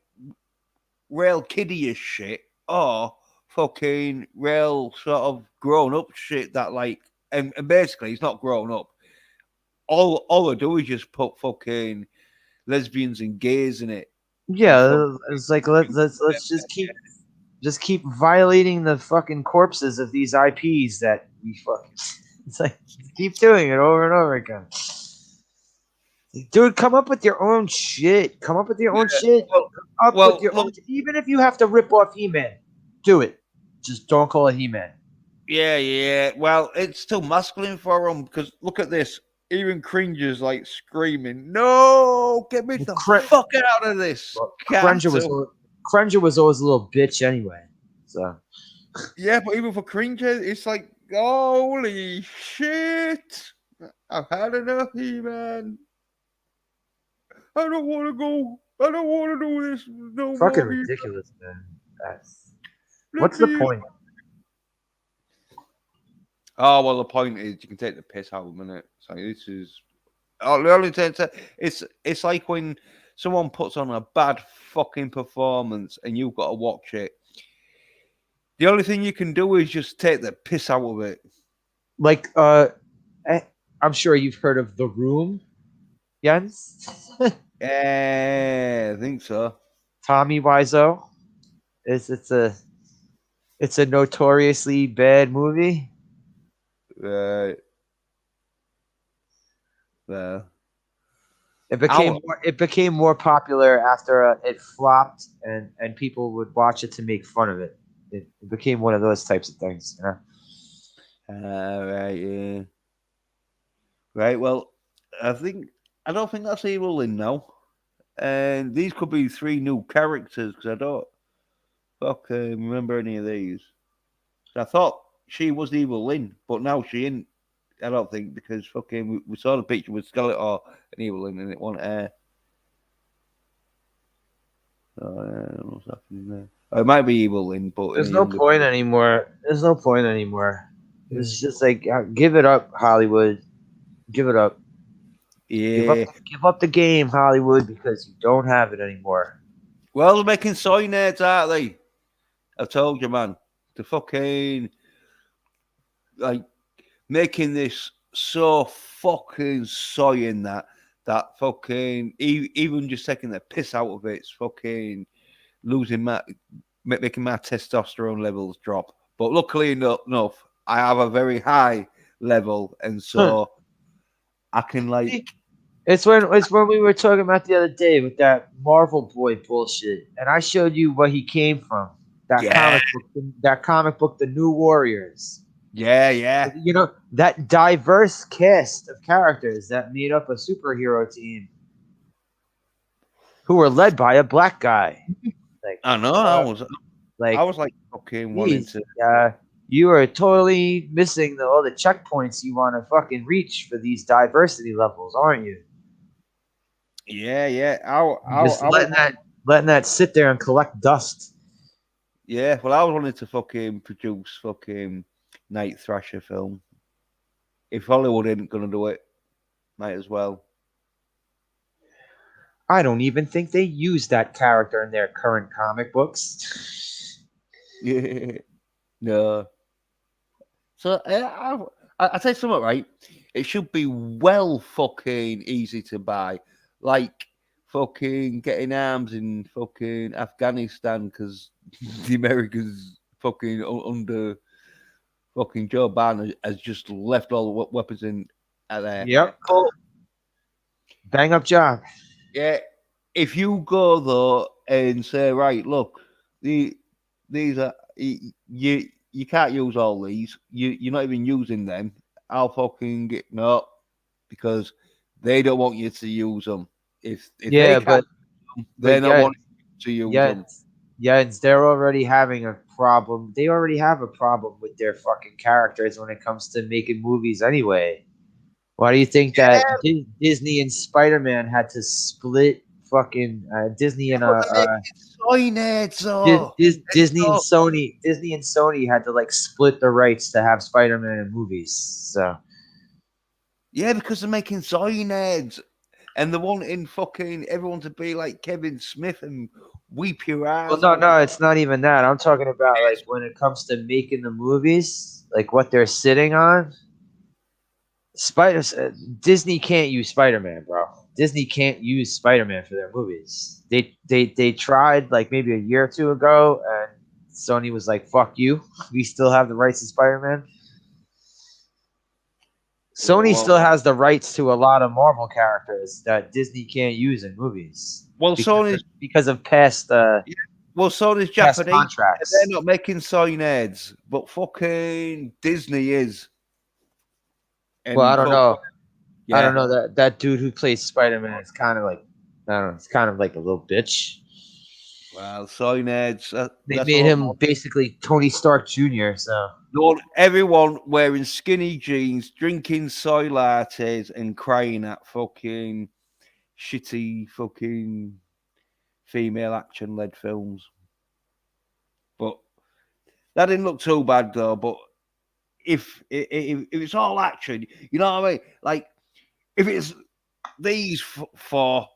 real kiddie shit or fucking real sort of grown up shit that like, and basically it's not grown up. All I do is just put fucking lesbians and gays in it, and fuck. Yeah, it's like let's just keep violating the fucking corpses of these IPs that we fucking. It's like keep doing it over and over again. Dude, come up with your own shit. Come up with your own shit. Well, Come up with well, your own. look, Even if you have to rip off He-Man, do it. Just don't call it He-Man. yeah. Well, it's still masculine for them because look at this. Even Cringer's like screaming, "No, get me Well, the fuck out of this Cringer was cartoon." Cringer was always a little bitch anyway. So Yeah, but even for Cringer, it's like, holy shit! I've had enough, He-Man. I don't want to go. I don't want to do this no fucking more. He-Man. ridiculous, man. That's, Let what's the me. point? Oh well, the point is you can take the piss out of a minute. So this is. Oh, the only thing it's like when someone puts on a bad fucking performance and you've got to watch it. The only thing you can do is just take the piss out of it. Like, I'm sure you've heard of The Room, Jens. Yeah, I think so. Tommy Wiseau. It's a notoriously bad movie. Right. Well, It became more popular after it flopped, and people would watch it to make fun of it. It became one of those types of things. You know? right, yeah. Right, well, I don't think that's Evelyn now. And these could be three new characters because I don't remember any of these. So I thought she was Evelyn, but now she ain't. I don't think because fucking we saw the picture with Skeletor and Evelyn and it wasn't her. What's happening there? Oh, it might be Evelyn, but in a There's no younger. point anymore. There's no point anymore. It's just like give it up, Hollywood. Give it up. Yeah. Give up the game, Hollywood, because you don't have it anymore. Well, they're making soy nerds, aren't they? I told you, man. The fucking like making this so fucking soy in that fucking even just taking the piss out of it's fucking losing making my testosterone levels drop. But luckily enough, I have a very high level, and so I can like. It's when we were talking about the other day with that Marvel Boy bullshit, and I showed you where he came from. Yeah, That comic book, The New Warriors. yeah. You know, that diverse cast of characters that made up a superhero team who were led by a black guy. Like, I know. I was like fucking wanting geez, to. you are totally missing all the checkpoints you want to fucking reach for these diversity levels, aren't you? Yeah. Just letting that sit there and collect dust. Yeah, well, I was wanting to fucking produce fucking Night Thrasher film. If Hollywood ain't gonna do it, might as well. I don't even think they use that character in their current comic books. Yeah, no. So I say something right. It should be well fucking easy to buy, like fucking getting arms in fucking Afghanistan because the Americans fucking under fucking Joe Biden has just left all the weapons in at there. Yep. But Bang up job. yeah, if you go though and say, right, look, these are you can't use all these. You're not even using them. I'll fucking get no because they don't want you to use them. If they Yeah, can't, they're but not wanting to use them. they're already having a problem. They already have a problem with their fucking characters when it comes to making movies anyway. Why do you think that Disney and Spider-Man had to split fucking Disney and Soy nerds, though. Disney and Sony had to like split the rights to have Spider-Man in movies. So Yeah, because they're making Zoinheads and they're wanting fucking everyone to be like Kevin Smith and weep your Well, ass no, off. no, it's not even that. I'm talking about like when it comes to making the movies, like what they're sitting on. Spider Disney can't use Spider-Man, bro. Disney can't use Spider-Man for their movies. They tried like maybe a year or two ago, and Sony was like, "Fuck you, we still have the rights to Spider-Man." Yeah, Sony still has the rights to a lot of Marvel characters that Disney can't use in movies well, Sony's because of past well, Sony's past Japanese. And they're contracts. not making Zoinheads, but fucking Disney is. Well, I And don't fuck, know. I don't yeah. know that dude who plays Spider-Man is kind of like I don't know. It's kind of like a little bitch. Well, Zoinheads. They That's made all. him basically Tony Stark Jr. So Everyone wearing skinny jeans, drinking soy lattes, and crying at fucking shitty fucking female action led films. But that didn't look too bad though. But if it's all action, you know what I mean? Like if it's these four,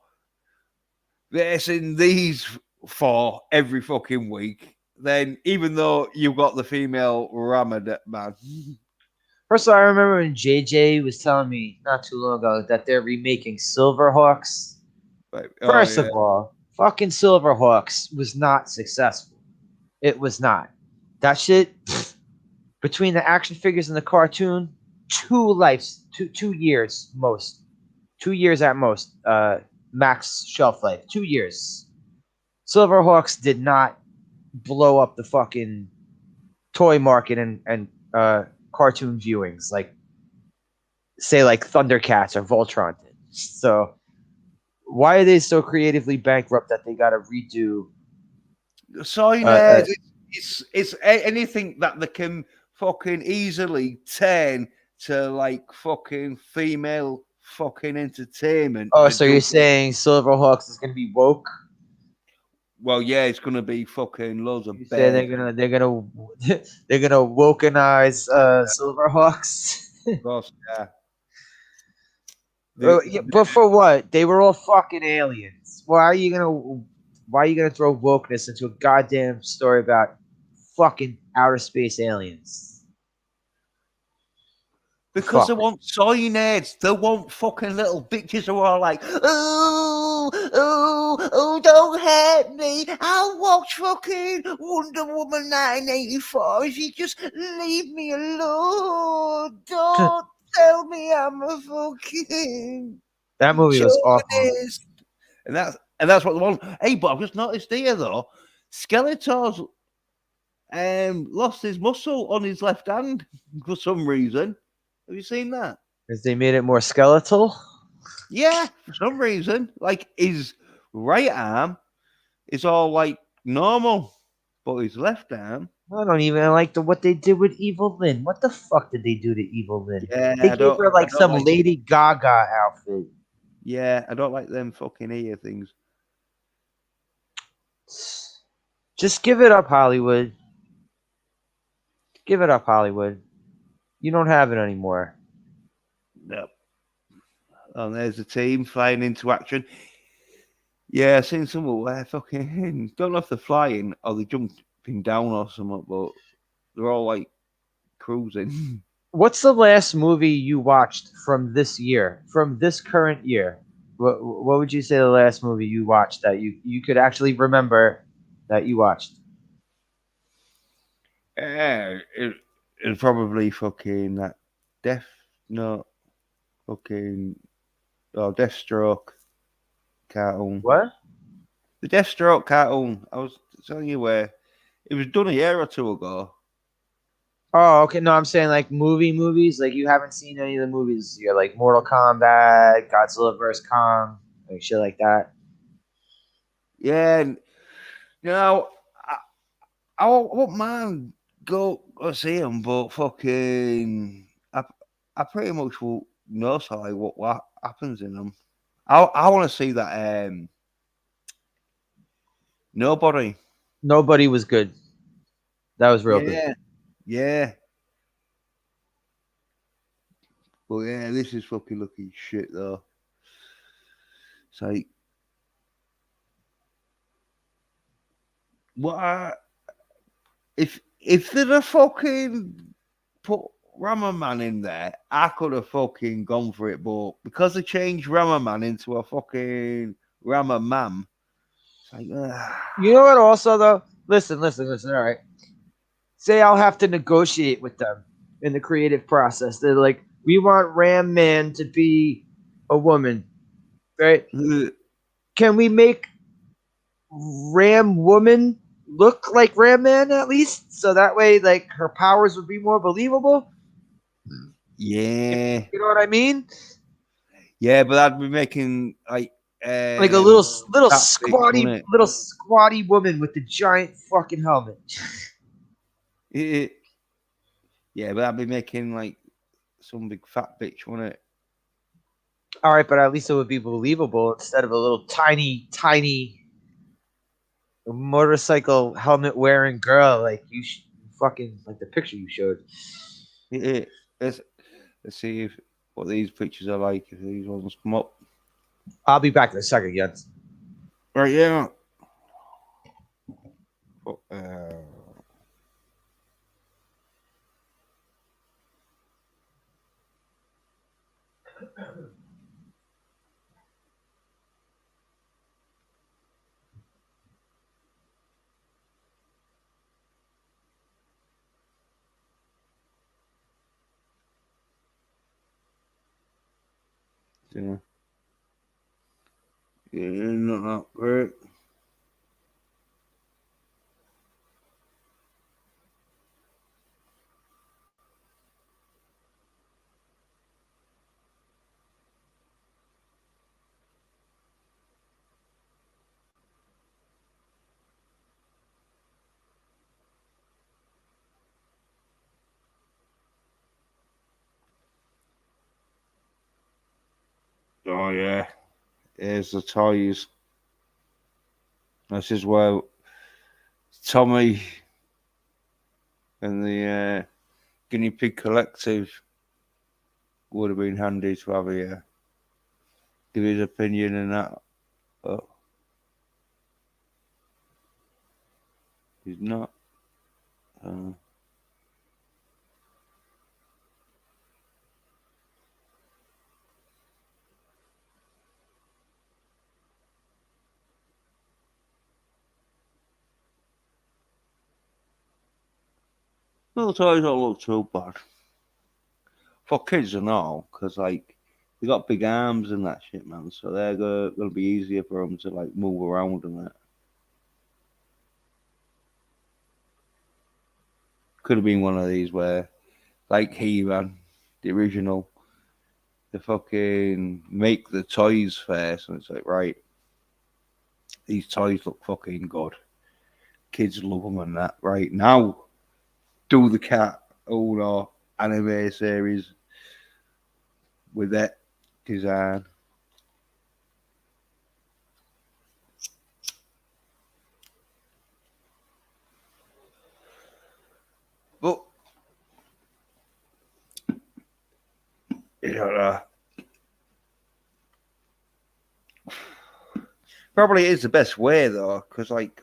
they're in these four every fucking week. Then even though you've got the female Ramadan man, first of all, I remember when JJ was telling me not too long ago that they're remaking Silverhawks. like, oh First yeah, of all, fucking Silverhawks was not successful. It was not. That shit between the action figures and the cartoon, 2 years most, 2 years at most, max shelf life, 2 years. Silverhawks did not blow up the fucking toy market and cartoon viewings like say like Thundercats or Voltron did. So why are they so creatively bankrupt that they got to redo? Signhead. It's anything that they can fucking easily turn to like fucking female fucking entertainment. Oh, They so do. you're saying Silverhawks is going to be woke? Well, yeah, it's gonna be fucking loads You of say bears. they're gonna wokenize Silverhawks? Of course, yeah. Yeah, but for what? They were all fucking aliens. Why are you gonna throw wokeness into a goddamn story about fucking outer space aliens? Because they Fuck. want soyneads. They want fucking little bitches who are like, oh, oh, oh, don't hurt me. I'll watch fucking Wonder Woman 1984 if you just leave me alone. Don't tell me I'm a fucking That movie was awful. chauvinist. And that's what they want. Hey, but I've just noticed here though, Skeletor's lost his muscle on his left hand for some reason. Have you seen that? Because they made it more skeletal. Yeah, for some reason. Like his right arm is all like normal, but his left arm. I don't even like what they did with Evil Lynn. What the fuck did they do to Evil Lynn? Yeah, They I gave don't her I like don't some like Lady Gaga outfit. yeah, I don't like them fucking ear things. Just give it up, Hollywood. Give it up, Hollywood. You don't have it anymore. No. And there's the team flying into action. Yeah, I've seen someone where fucking don't know if they're flying or they're jumping down or something, but they're all like cruising. What's the last movie you watched from this year, from this current year? What would you say the last movie you watched that you could actually remember that you watched? Yeah, it's probably fucking that Death Note, fucking or Deathstroke cartoon. What? The Deathstroke cartoon. I was telling you where it was done a year or two ago. Oh, okay. No, I'm saying like movies. Like you haven't seen any of the movies this year, like Mortal Kombat, Godzilla vs Kong, like shit like that. Yeah, and you know, I won't mind go see them, but fucking, I pretty much will know sorry what happens in them. I want to see that. Nobody. Nobody was good. That was real good. Yeah, yeah. But yeah, this is fucking looking shit though. It's like, what? If they'd have fucking put Rama Man in there, I could have fucking gone for it. But because they changed Rama Man into a fucking Rama Man, it's like, You know what? Also, though, listen. All right. Say I'll have to negotiate with them in the creative process. They're like, we want Ram Man to be a woman, right? Can we make Ram Woman look like Ram Man at least, so that way, like, her powers would be more believable? yeah, You know what I mean? yeah, but I'd be making like Like a that bitch, wouldn't it? little squatty woman with the giant fucking helmet. It- Yeah, but I'd be making like some big fat bitch, wouldn't it? All right, but at least it would be believable instead of a little tiny motorcycle helmet wearing girl like you fucking like the picture you showed. Let's see if what these pictures are like if these ones come up. I'll be back in a second, Jens. Right, yeah. Yeah, not that great. Oh yeah, here's the toys. This is where Tommy and the Guinea Pig Collective would have been handy to have here. Give his opinion and that. But he's not. Little toys don't look too bad. For kids and all, because like they got big arms and that shit, man. So they're gonna be easier for them to like move around and that. Could have been one of these where, like He-Man, the original, they fucking make the toys first, and it's like, right, these toys look fucking good. Kids love them and that. Right now, do the cat or anime series with that design. But you know, probably is the best way though, because like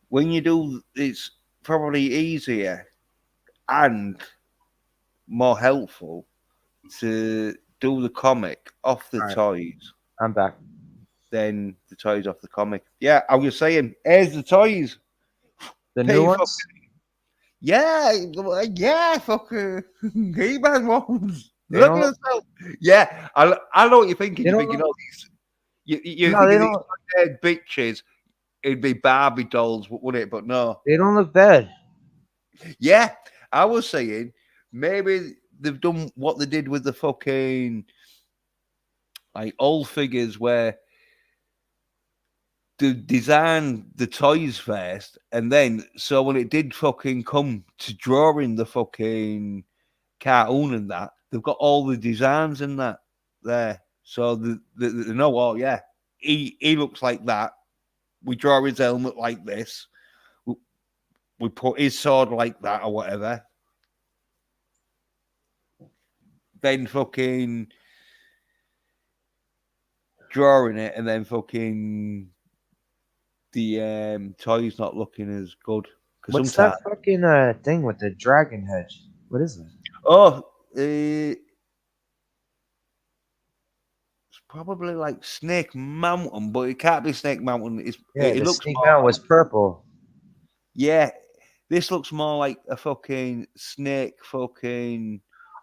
when you do, it's probably easier and more helpful to do the comic off the All right, toys I'm back. than the toys off the comic. Yeah, I was saying, here's the toys. The new Pay for ones? yeah, fucker. He-Man ones. They Look don't at look. yourself. Yeah, I know what you're thinking. They You're don't thinking, look. oh, you're No, they thinking these don't. dead bitches. It'd be Barbie dolls, wouldn't it? But no. They don't look bad. Yeah, I was saying maybe they've done what they did with the fucking like old figures where they designed the toys first, and then so when it did fucking come to drawing the fucking cartoon and that, they've got all the designs in that there. So they know, oh yeah, he looks like that. We draw his helmet like this. We put his sword like that or whatever. then fucking drawing it, and then fucking the toy's not looking as good. Because What's that sometimes, fucking thing with the dragon head? What is that? oh, it's probably like Snake Mountain, but it can't be Snake Mountain. Yeah, It the looks snake more mountain like, was purple. yeah, this looks more like a fucking snake, fucking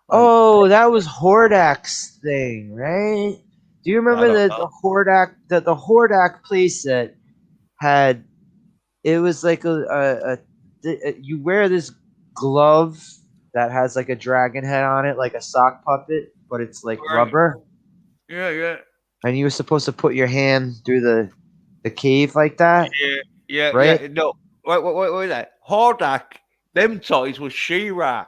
like Oh, that was Hordak's thing, right? Do you I remember don't the know. the Hordak playset had it was like you wear this glove that has like a dragon head on it, like a sock puppet, but it's like Right. rubber, Yeah, yeah, and you were supposed to put your hand through the cave like that, yeah, yeah, right? yeah. No, wait, that Hordak. Them toys were She-Ra.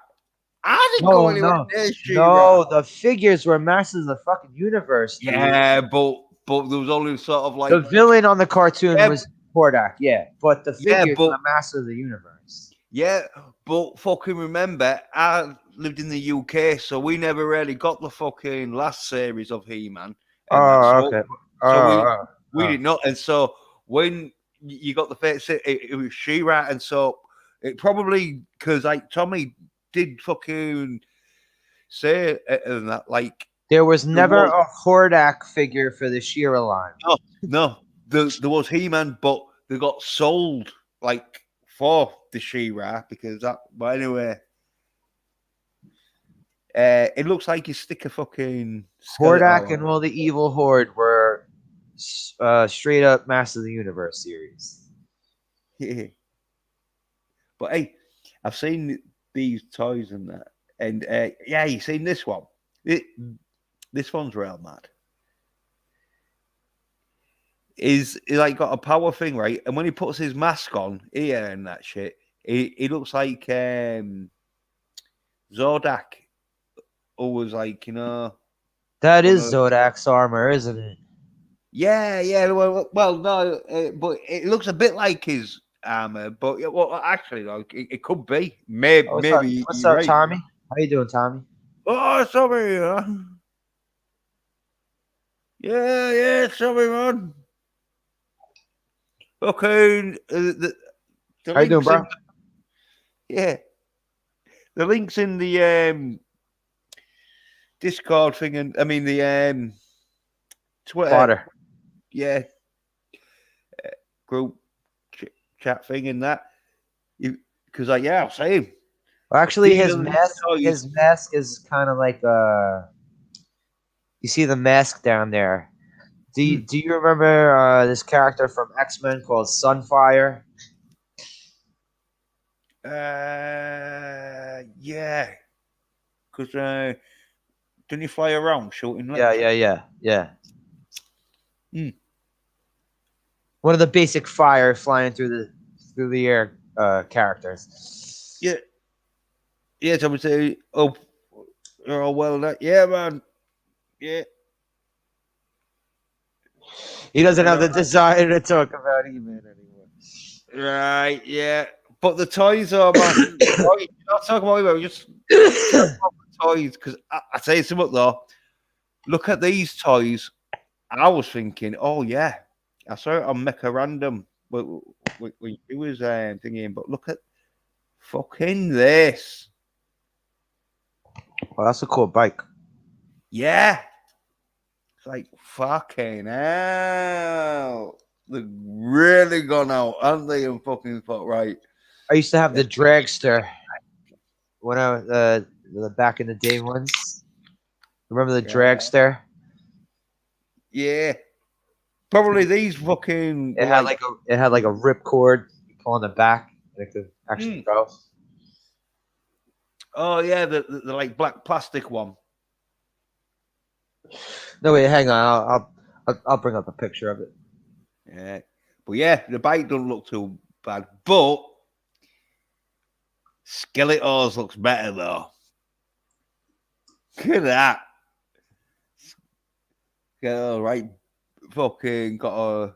I didn't go No, anywhere no, near She-Ra. no. The figures were masters of the fucking universe, dude. Yeah, but there was only sort of The like villain on the cartoon yeah, was Hordak, yeah, but the yeah, figures but were masters of the universe. yeah, but fucking remember, I lived in the UK, so we never really got the fucking last series of He-Man and that. Oh, So, okay. so Oh, we didn't know, and so when you got the first, it was She-Ra, and so it probably because like Tommy did fucking say and that like there was there never was a Hordak figure for the She-Ra line. no no there was He-Man, but they got sold like for the She-Ra because that. But anyway. It looks like you stick a fucking Hordak skeleton and all the evil horde were straight up Master of the Universe series. on. But hey, I've seen these toys and that, and yeah, you seen this one? This one's real mad. Is he like got a power thing, right? And when he puts his mask on here and that shit, he looks like Zordak. Always like That one is of Zodak's armor, isn't it? yeah. Well, no, but it looks a bit like his armor. But well, actually, like it could be. Oh, what's up? Maybe What's you're up, right. Tommy? How you doing, Tommy? Oh, sorry. Yeah, sorry, man. Okay, the How you doing, links in bro? yeah, the links in the Discord thing, and I mean the Twitter, Plotter. yeah, group ch- chat thing, and that. Because like yeah, same. Well, actually, These are the toys. his mask is kind of like you see the mask down there. Hmm. Do you remember this character from X-Men called Sunfire? Yeah, because didn't you fly around shooting Yeah, lectures? yeah, yeah, yeah. Hmm. One of the basic fire flying through the air characters. Yeah, yeah. Someone say, oh well, that yeah, man, yeah. He doesn't I have know. the desire to talk about He-Man anymore. Right, yeah. But the toys are man. You're not talking about it, just talk about the toys. Because I tell you something though. Look at these toys. I was thinking, oh yeah, I saw it on Mecha Random when it was thinking. But look at fucking this. Well, that's a cool bike. Yeah, it's like fucking hell. They've really gone out, haven't they? And fucking thought right. I used to have the dragster when I was the back in the day ones. Remember the Yeah, dragster? yeah. Probably these fucking were like, It had like a rip cord you pull on the back and it could actually mm, go. oh yeah, the like black plastic one. No wait, hang on. I'll bring up a picture of it. Yeah, but yeah, the bike doesn't look too bad, but Skeletor's looks better though. Look at that. Skeletor, right? Fucking got a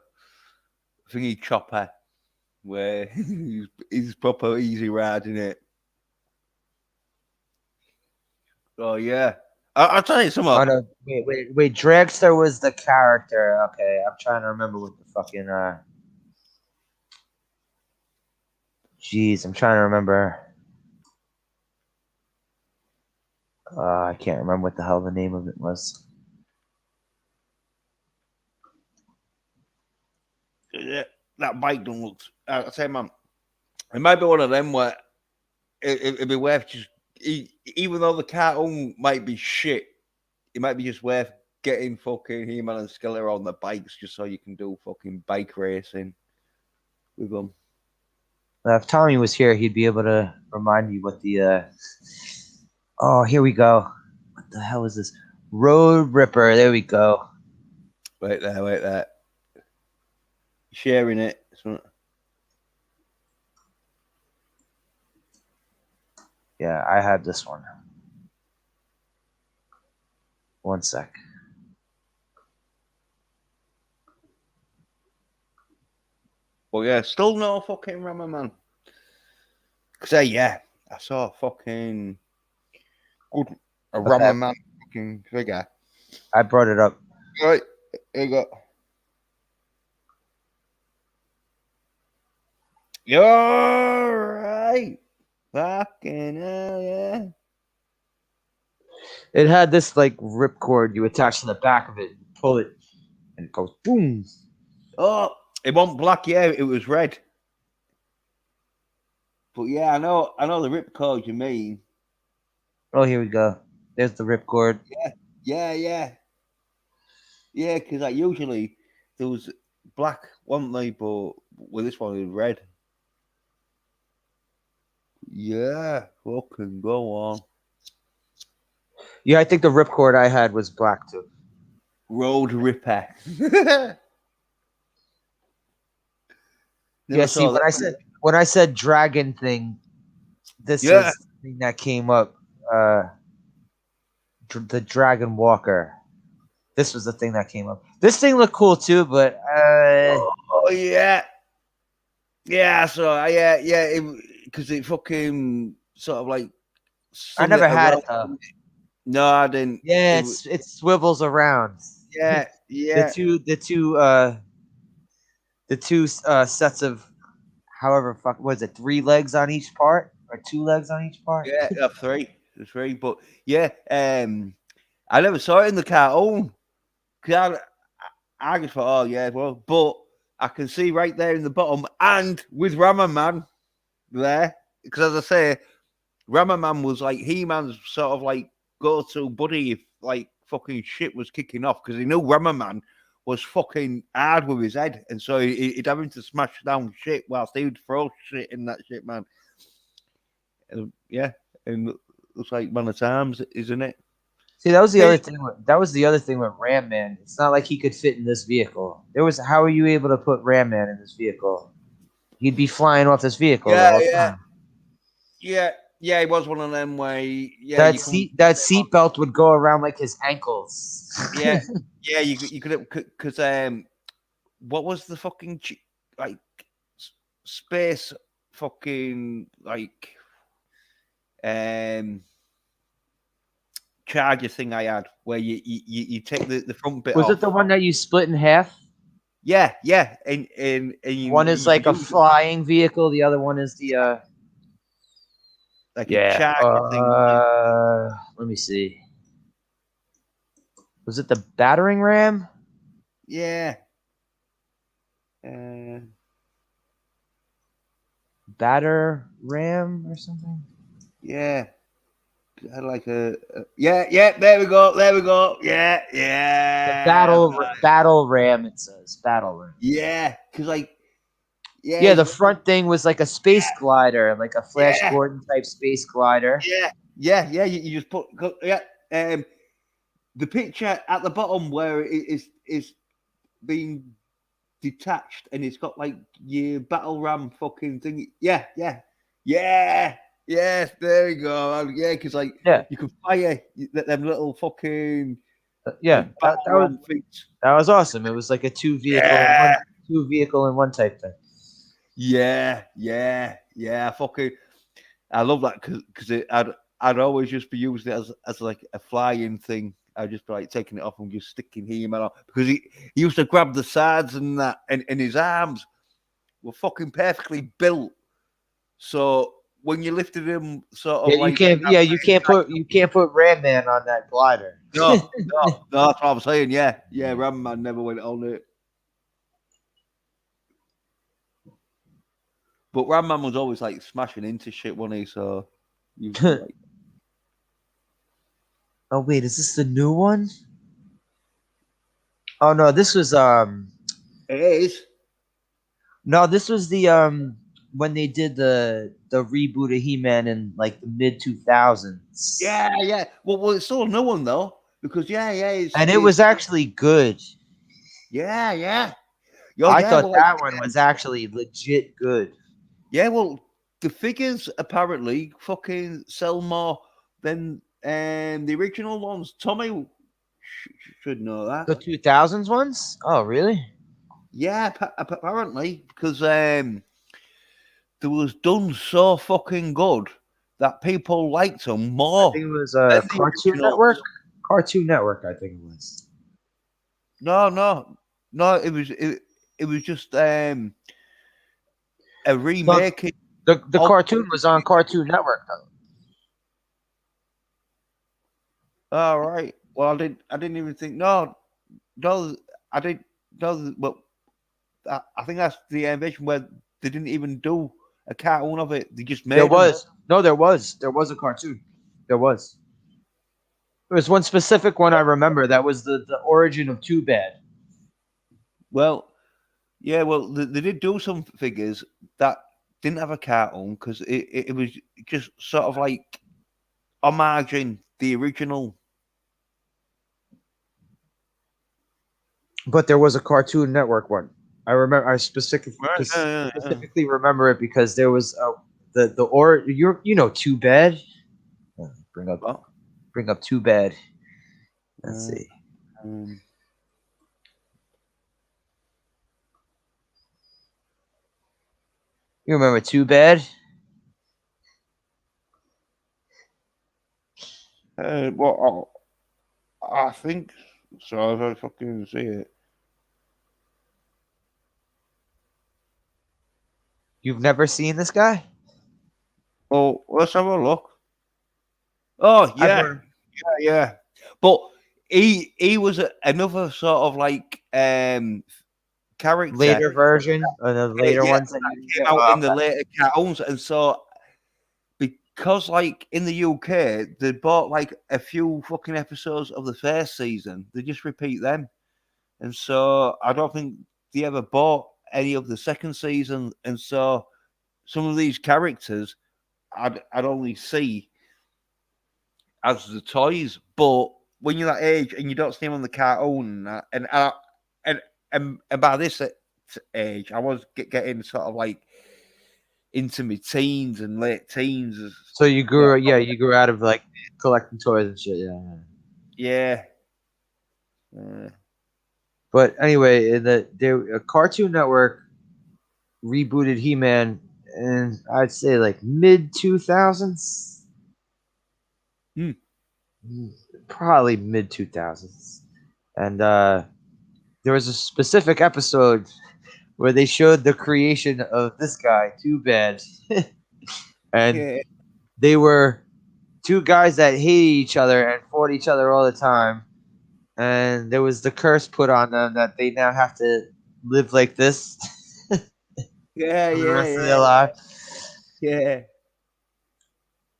thingy chopper where he's proper easy riding it. Oh yeah. I'll tell you some Oh more. no, wait. Dragster was the character. Okay, I'm trying to remember what the fucking Jeez, I'm trying to remember. I can't remember what the hell the name of it was. Yeah, that bike don't look. I say, man, it might be one of them where it'd be worth just, even though the cartoon might be shit, it might be just worth getting fucking He-Man and Skeletor on the bikes just so you can do fucking bike racing with them. If Tommy was here, he'd be able to remind me what the. Oh, here we go. What the hell is this? Road Ripper. There we go. Wait there. Sharing it. Yeah, I had this one. One sec. Well, yeah, still no fucking Rammer Man. Cause yeah, I saw a fucking good Rammer Man fucking figure. I brought it up. Right, here you go. You're right. Fucking hell, yeah. It had this like ripcord you attach to the back of it, pull it, and it goes boom. Oh, it wasn't black, yeah, it was red. But yeah, I know the ripcord you mean. Oh, here we go. There's the ripcord. Yeah. Yeah, because like usually there was black, wasn't they? But with this one, it was red. Yeah, fucking go on. Yeah, I think the ripcord I had was black too. Road Ripper. Yeah, see, when I said dragon thing, this was the thing that came up. The Dragon Walker. This was the thing that came up. This thing looked cool too, but oh yeah. So yeah, because it fucking sort of like. I never had it though. No, I didn't. Yeah, it swivels around. Yeah. The two sets of however fuck was it 3 legs on each part or 2 legs on each part? Yeah, three. But yeah, I never saw it in the cartoon. Cause I just thought, oh yeah, well, but I can see right there in the bottom and with Rammer Man there, because as I say, Rammer Man was like He-Man's sort of like go-to buddy if like fucking shit was kicking off, because he knew Rammer Man was fucking hard with his head, and so he'd have him to smash down shit whilst he would throw shit in that shit, man. And, yeah, and looks like Man at Arms, isn't it? See, that was the other thing. That was the other thing with Ram Man. It's not like he could fit in this vehicle. How are you able to put Ram Man in this vehicle? He'd be flying off this vehicle the whole time. Yeah, he was one of them where that seat belt would go around like his ankles. Yeah, you could because what was the fucking like space fucking like charger thing I had where you take the front bit was off. It the one that you split in half? Yeah, and you, one is like a flying vehicle, the other one is the like a charger thing. Let me see. Was it the battering ram? Yeah. Batter ram or something? Yeah. I had like yeah. There we go. Yeah. Battle ram. It says battle ram. Yeah, because like. Yeah, the front thing was like a space glider, like a Flash Gordon type space glider. Yeah. You just put the picture at the bottom where it is being detached and it's got like your battle ram fucking thing. Yeah. Yes, there you go. Yeah, because like you could fire them little fucking that was awesome. It was like a two vehicle in one type thing. Yeah. Fucking, I love that because it had I'd always just be using it as like a flying thing. I'd just be like taking it off and just sticking He-Man on because he used to grab the sides and that, and his arms were fucking perfectly built. So when you lifted him, sort Yeah, of you like can't. Yeah, you can't put Ram Man on that glider. no, that's what I'm saying. Yeah, yeah, Ram Man never went on it, but Ram Man was always like smashing into shit, wasn't he? So you like Oh wait, is this the new one? Oh no, this was it is. no, this was the when they did the reboot of He Man in like the mid 2000s, Yeah, yeah. Well, it's still a new one though because yeah, and it was actually good. yeah, yeah. Oh I yeah, thought well, like, that one was actually legit good. yeah, well, the figures apparently fucking sell more than the original ones. Tommy should know that. The 2000s ones? Oh really? Yeah, apparently because they was done so fucking good that people liked them I more think it was than the Cartoon Network. originals. Cartoon Network, I think it was. No. It was just a No, remake the of. cartoon was on Cartoon Network though. All right. Well, I didn't even think. No. I didn't. No. But I think that's the ambition where they didn't even do a cartoon of it. They just There made them. was no, there was a cartoon. There was. There was one specific one I remember that was the origin of Too Bad. Well, yeah. Well, they did do some figures that didn't have a cartoon because it was just sort of like homaging the original. But there was a Cartoon Network one. I remember. I Right. Yeah. specifically remember it because there was the or you know Too Bad. Bring up Well, Too Bad. Let's uh, see. um, You remember Too Bad? well, I think so. If I fucking see it. You've never seen this guy? Oh, let's have a look. Oh I've yeah, heard. yeah. But he was another sort of like character. Later version, the later Yeah, ones that you that didn't came get. out Oh, in the later cartoons, and so because like in the UK they bought like a few fucking episodes of the first season, they just repeat them, and so I don't think they ever bought any of the second season, and so some of these characters I'd only see as the toys, but when you're that age and you don't see them on the cartoon, and and by this age, I was getting sort of like into my teens and late teens. so you So, grew, yeah, you grew out of like collecting toys and shit, yeah. yeah. Uh, But anyway, in the Cartoon Network rebooted He-Man, and I'd say like mid 2000s, hmm. probably mid 2000s, and there was a specific episode where they showed the creation of this guy, Too Bad, and Yeah. they were two guys that hated each other and fought each other all the time. And there was the curse put on them that they now have to live like this for Yeah, the yeah, rest of yeah, their life. yeah,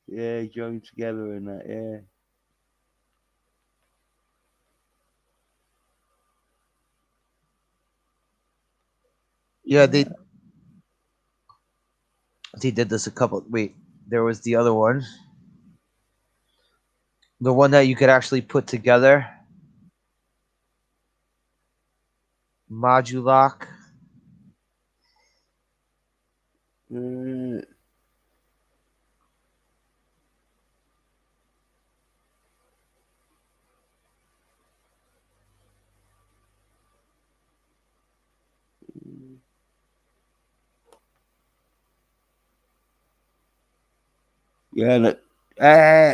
yeah, joined together and that, yeah. Yeah, they did this a couple. Wait, there was the other one, the one that you could actually put together, Modulok. Uh, yeah, Uh,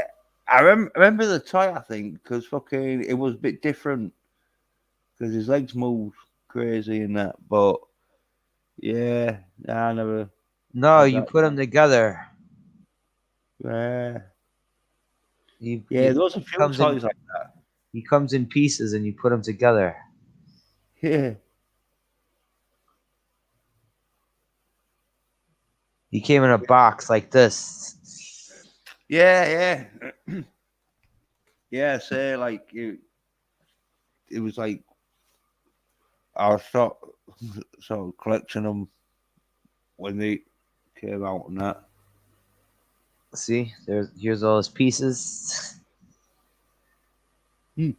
remember the toy. I think because fucking it was a bit different because his legs moved crazy and that. But yeah, I never No, had you that. put them together. Uh, yeah, He there was a few comes in. toys like He comes in pieces, and you put them together. yeah, He came in a box like this. yeah, yeah, yeah. Say like it was like I was sort of collecting them when they came out and that. See, here's all his pieces. Hmm.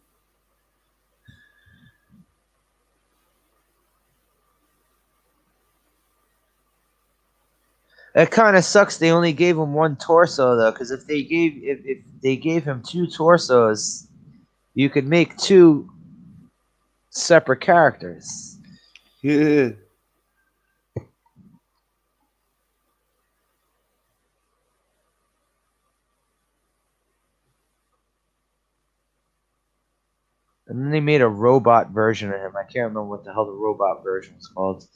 It kind of sucks. They only gave him one torso though, because if they gave him two torsos, you could make two separate characters. Yeah, And then they made a robot version of him. I can't remember what the hell the robot version was called.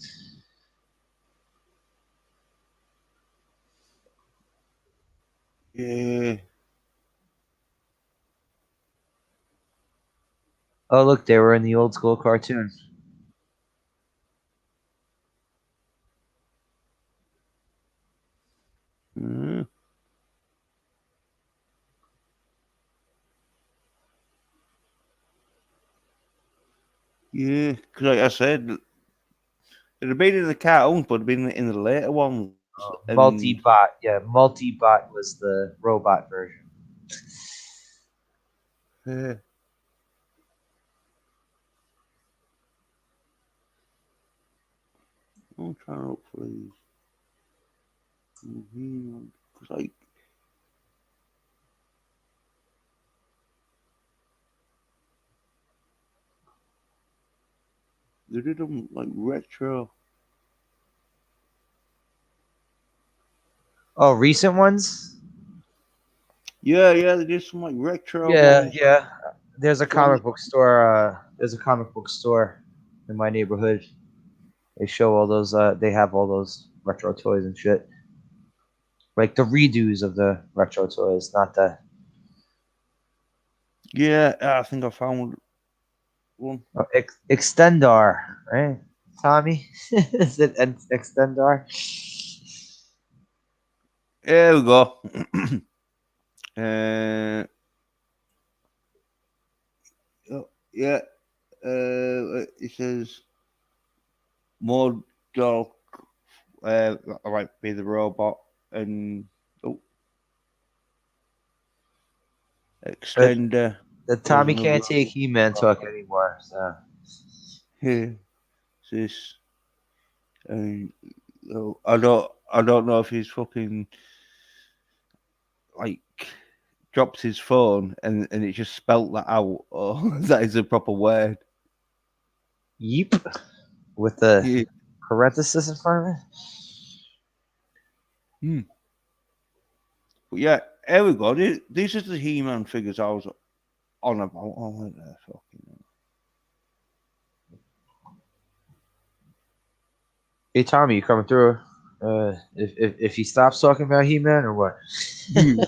yeah. Oh, look, they were in the old school cartoon. Mm. Yeah, because like I said, it'd have been in the cartoons, but it'd been in the later ones. And Multibot, yeah, Multibot was the robot version. yeah, I'm trying to look for these. Because like they did them like retro. Oh, recent ones? Yeah, yeah, they did some like retro Yeah, ones. yeah. There's a When comic book store. There's a comic book store in my neighborhood. They show all those. They have all those retro toys and shit, like the redos of the retro toys, not the yeah, I think I found one. Extendar, right? Tommy, is it Extendar? Here we go. uh, yeah, it says more dog. I might be the robot and oh, But extender. the There's Tommy another. can't take He-Man talk anymore. So Here, this. And I don't know if he's fucking like drops his phone and it just spelt that out or that is a proper word. yeep, with the Yeah. parenthesis in front of it. Hmm. But yeah, here we go. These are the He-Man figures I was on about. Oh, wait there, fucking. Hey Tommy, you coming through? If he stops talking about He-Man or what?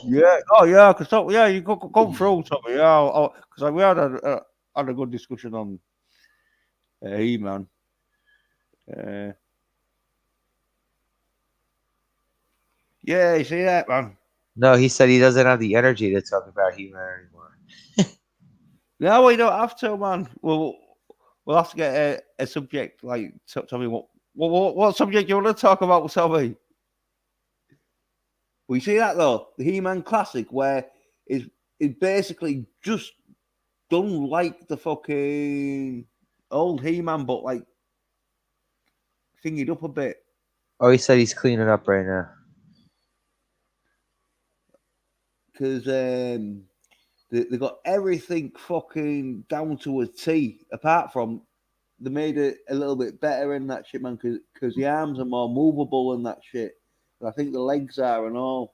Yeah. Oh yeah. Cause yeah, you go through something. Yeah. Because we had a good discussion on He-Man. Uh, yeah. You see that, man? No, he said he doesn't have the energy to talk about He-Man anymore. No, we don't have to, man. We'll have to get a subject. Like, tell me what subject you want to talk about? Tell me. We see that though, the He-Man classic, where it's basically just done like the fucking old He-Man, but like thingied up a bit. Oh, he said he's cleaning up right now. Because they got everything fucking down to a T, apart from they made it a little bit better in that shit, man, because the arms are more movable and that shit. And I think the legs are and all.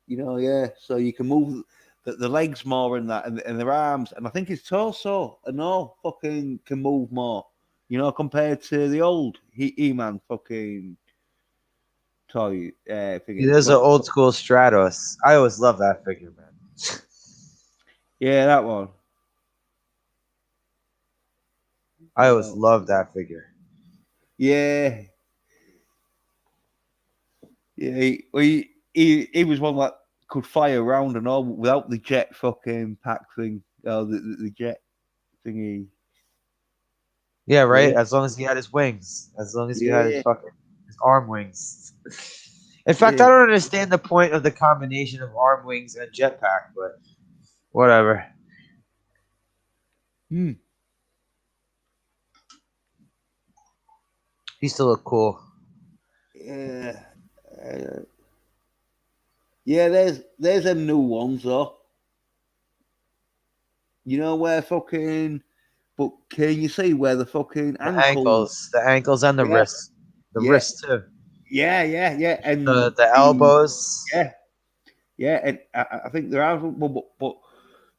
Yeah. So you can move the legs more in that, and their arms, and I think his torso and all fucking can move more. Compared to the old He-Man fucking toy He figure. is an old school Stratos. I always love that figure, man. Yeah, that one. I always loved that figure. Yeah, yeah. He was one that could fly around and all without the jet fucking pack thing. The jet thingy. Yeah, But right. As long as he had his wings, as long as you had yeah, his arm wings. In fact, yeah. I don't understand the point of the combination of arm wings and jetpack, but whatever. Hmm. He still look cool. Yeah. Uh, yeah, there's them new ones though. Where fucking, but can you see where the fucking ankle? The ankles, and Yeah, the yeah, wrists too. yeah, and The elbows. yeah, yeah, and I think they're out, but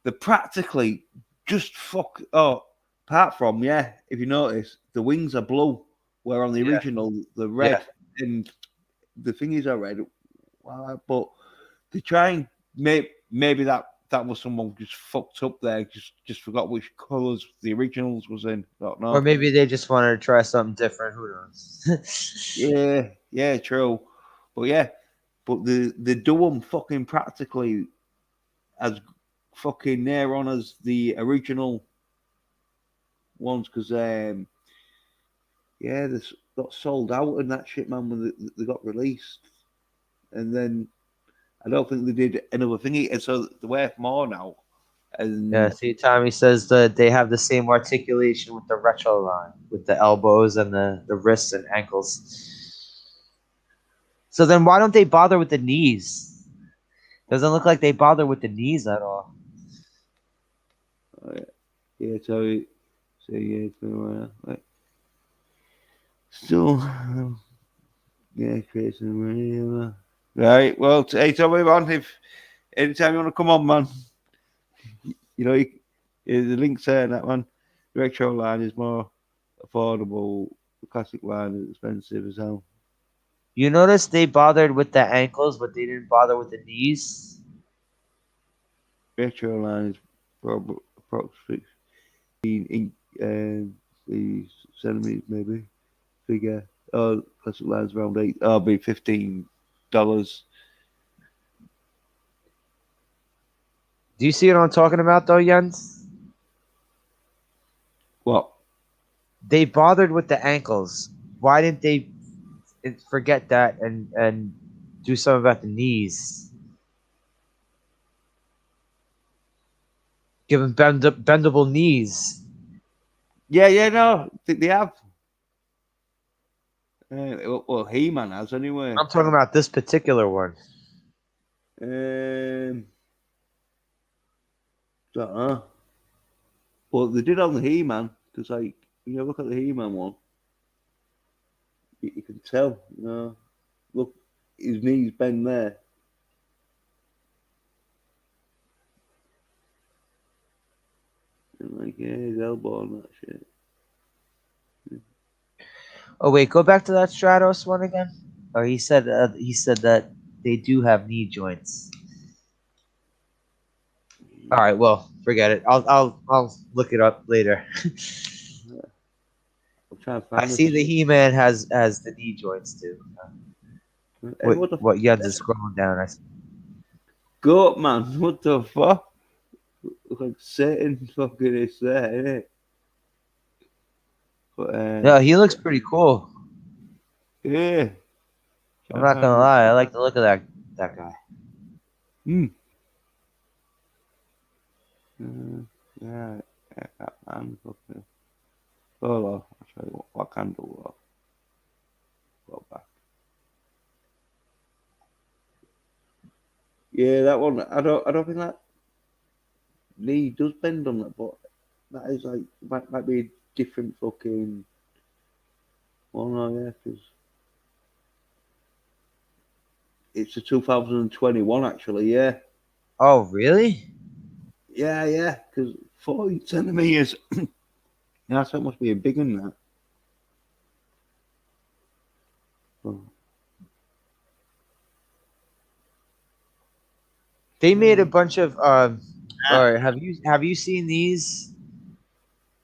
they're practically just fuck. Oh, apart from if you notice, the wings are blue, where on the Yeah, original they're yeah. red, and the thingies are red. But to try and maybe that was someone just fucked up there, just forgot which colours the originals was in. Don't Or know. maybe they just wanted to try something different. Who knows? Yeah, true. But yeah, but the do them fucking practically as fucking near on as the original ones because they got sold out and that shit, man, when they got released, and then I don't think they did another thingy, and so they're worth more now. Yeah, And see, Tommy says that they have the same articulation with the retro line, with the elbows and the wrists and ankles. So then why don't they bother with the knees? Doesn't look like they bother with the knees at all. yeah, so yeah, it's been like, still, yeah, crazy. Right, well, hey, Tommy, man, if anytime you want to come on, man, you know, the link's there, and that one. The retro line is more affordable. The classic line is expensive as hell. You notice they bothered with the ankles, but they didn't bother with the knees? Retro line is probably approximately in the centimeters maybe figure. Oh, classic line's around eight. Oh, be $15. Do you see what I'm talking about, though, Jens? What? They bothered with the ankles. Why didn't they forget that and do something about the knees? Give them bendable knees. Yeah, no, they have. Well, He-Man has anyway. I'm talking about this particular one. Um, don't know. Well, they did on the He-Man because, like, when you look at the He-Man one, you can tell. Look, his knees bend there. And like, yeah, his elbow and that shit. Oh wait, go back to that Stratos one again. Oh, he said that they do have knee joints. All right, well, forget it. I'll look it up later. I'm trying to I find see this. the He-Man has the knee joints too. Hey, what the What Jens is scrolling down? I see. goat, man? What the fuck? Look like Satan fucking is there, innit? But, No, he looks pretty cool. yeah. I'm Trying to not find gonna this. lie. I like the look of that guy. Hmm. Uh, yeah, that man. Fucking. Hold on. I'll show you what I can do. Go back. Yeah, that one. I don't think that knee does bend on that, but that is like might be a different fucking one. Oh yeah, because It's a 2021 actually. Yeah, Oh, really? yeah. Because 40 centimeters. Yeah, so it must be a big one that. Oh. They made a Mm. bunch of. Ah, Or have you seen these?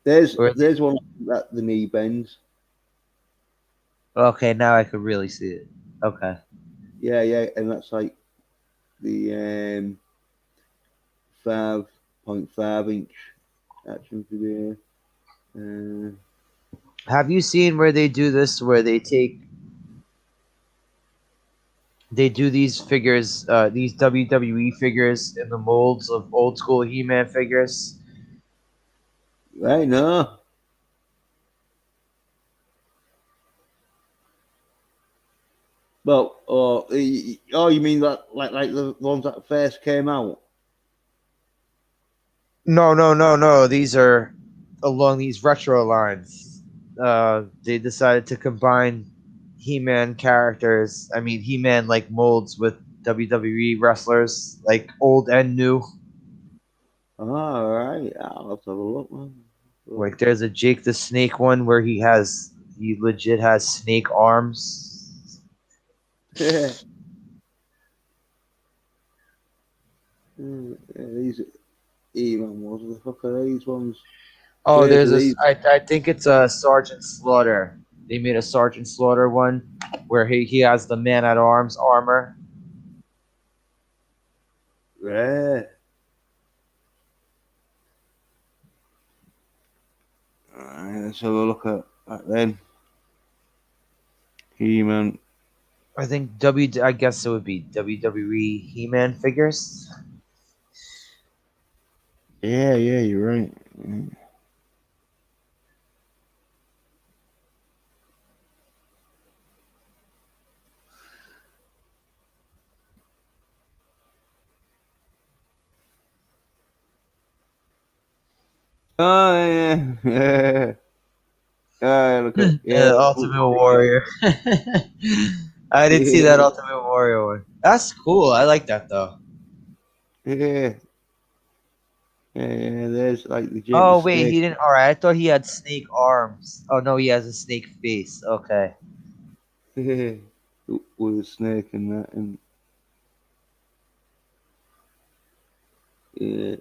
there's Or there's one that the knee bends. okay, now I could really see it. Okay. Yeah, and that's like the 5.5 inch action figure. Uh, Have you seen where they do this? Where they do these figures, these WWE figures in the molds of old school He-Man figures. right, no. Well, oh, you mean that like the ones that first came out? No, no, no, no. These are along these retro lines. They decided to combine He-Man characters. I mean, He-Man like molds with WWE wrestlers, like old and new. All right, I'll have to have a look, man. Like, there's a Jake the Snake one where he legit has snake arms. Yeah, these even ones. What the fuck are these ones? Oh, Where's there's a. these? I think it's a Sergeant Slaughter. They made a Sergeant Slaughter one where he has the Man at Arms armor. Yeah. Let's have a look at that then. He-Man. I think I guess it would be WWE He-Man figures. Yeah, you're right. Mm. Oh yeah, yeah. Look at yeah, Ultimate Warrior. I didn't see that yeah, Ultimate Warrior one. That's cool. I like that though. yeah. There's like the Jake the Oh wait, Snake. he didn't. All right, I thought he had snake arms. Oh no, he has a snake face. Okay. Yeah, with a snake and that, and yeah,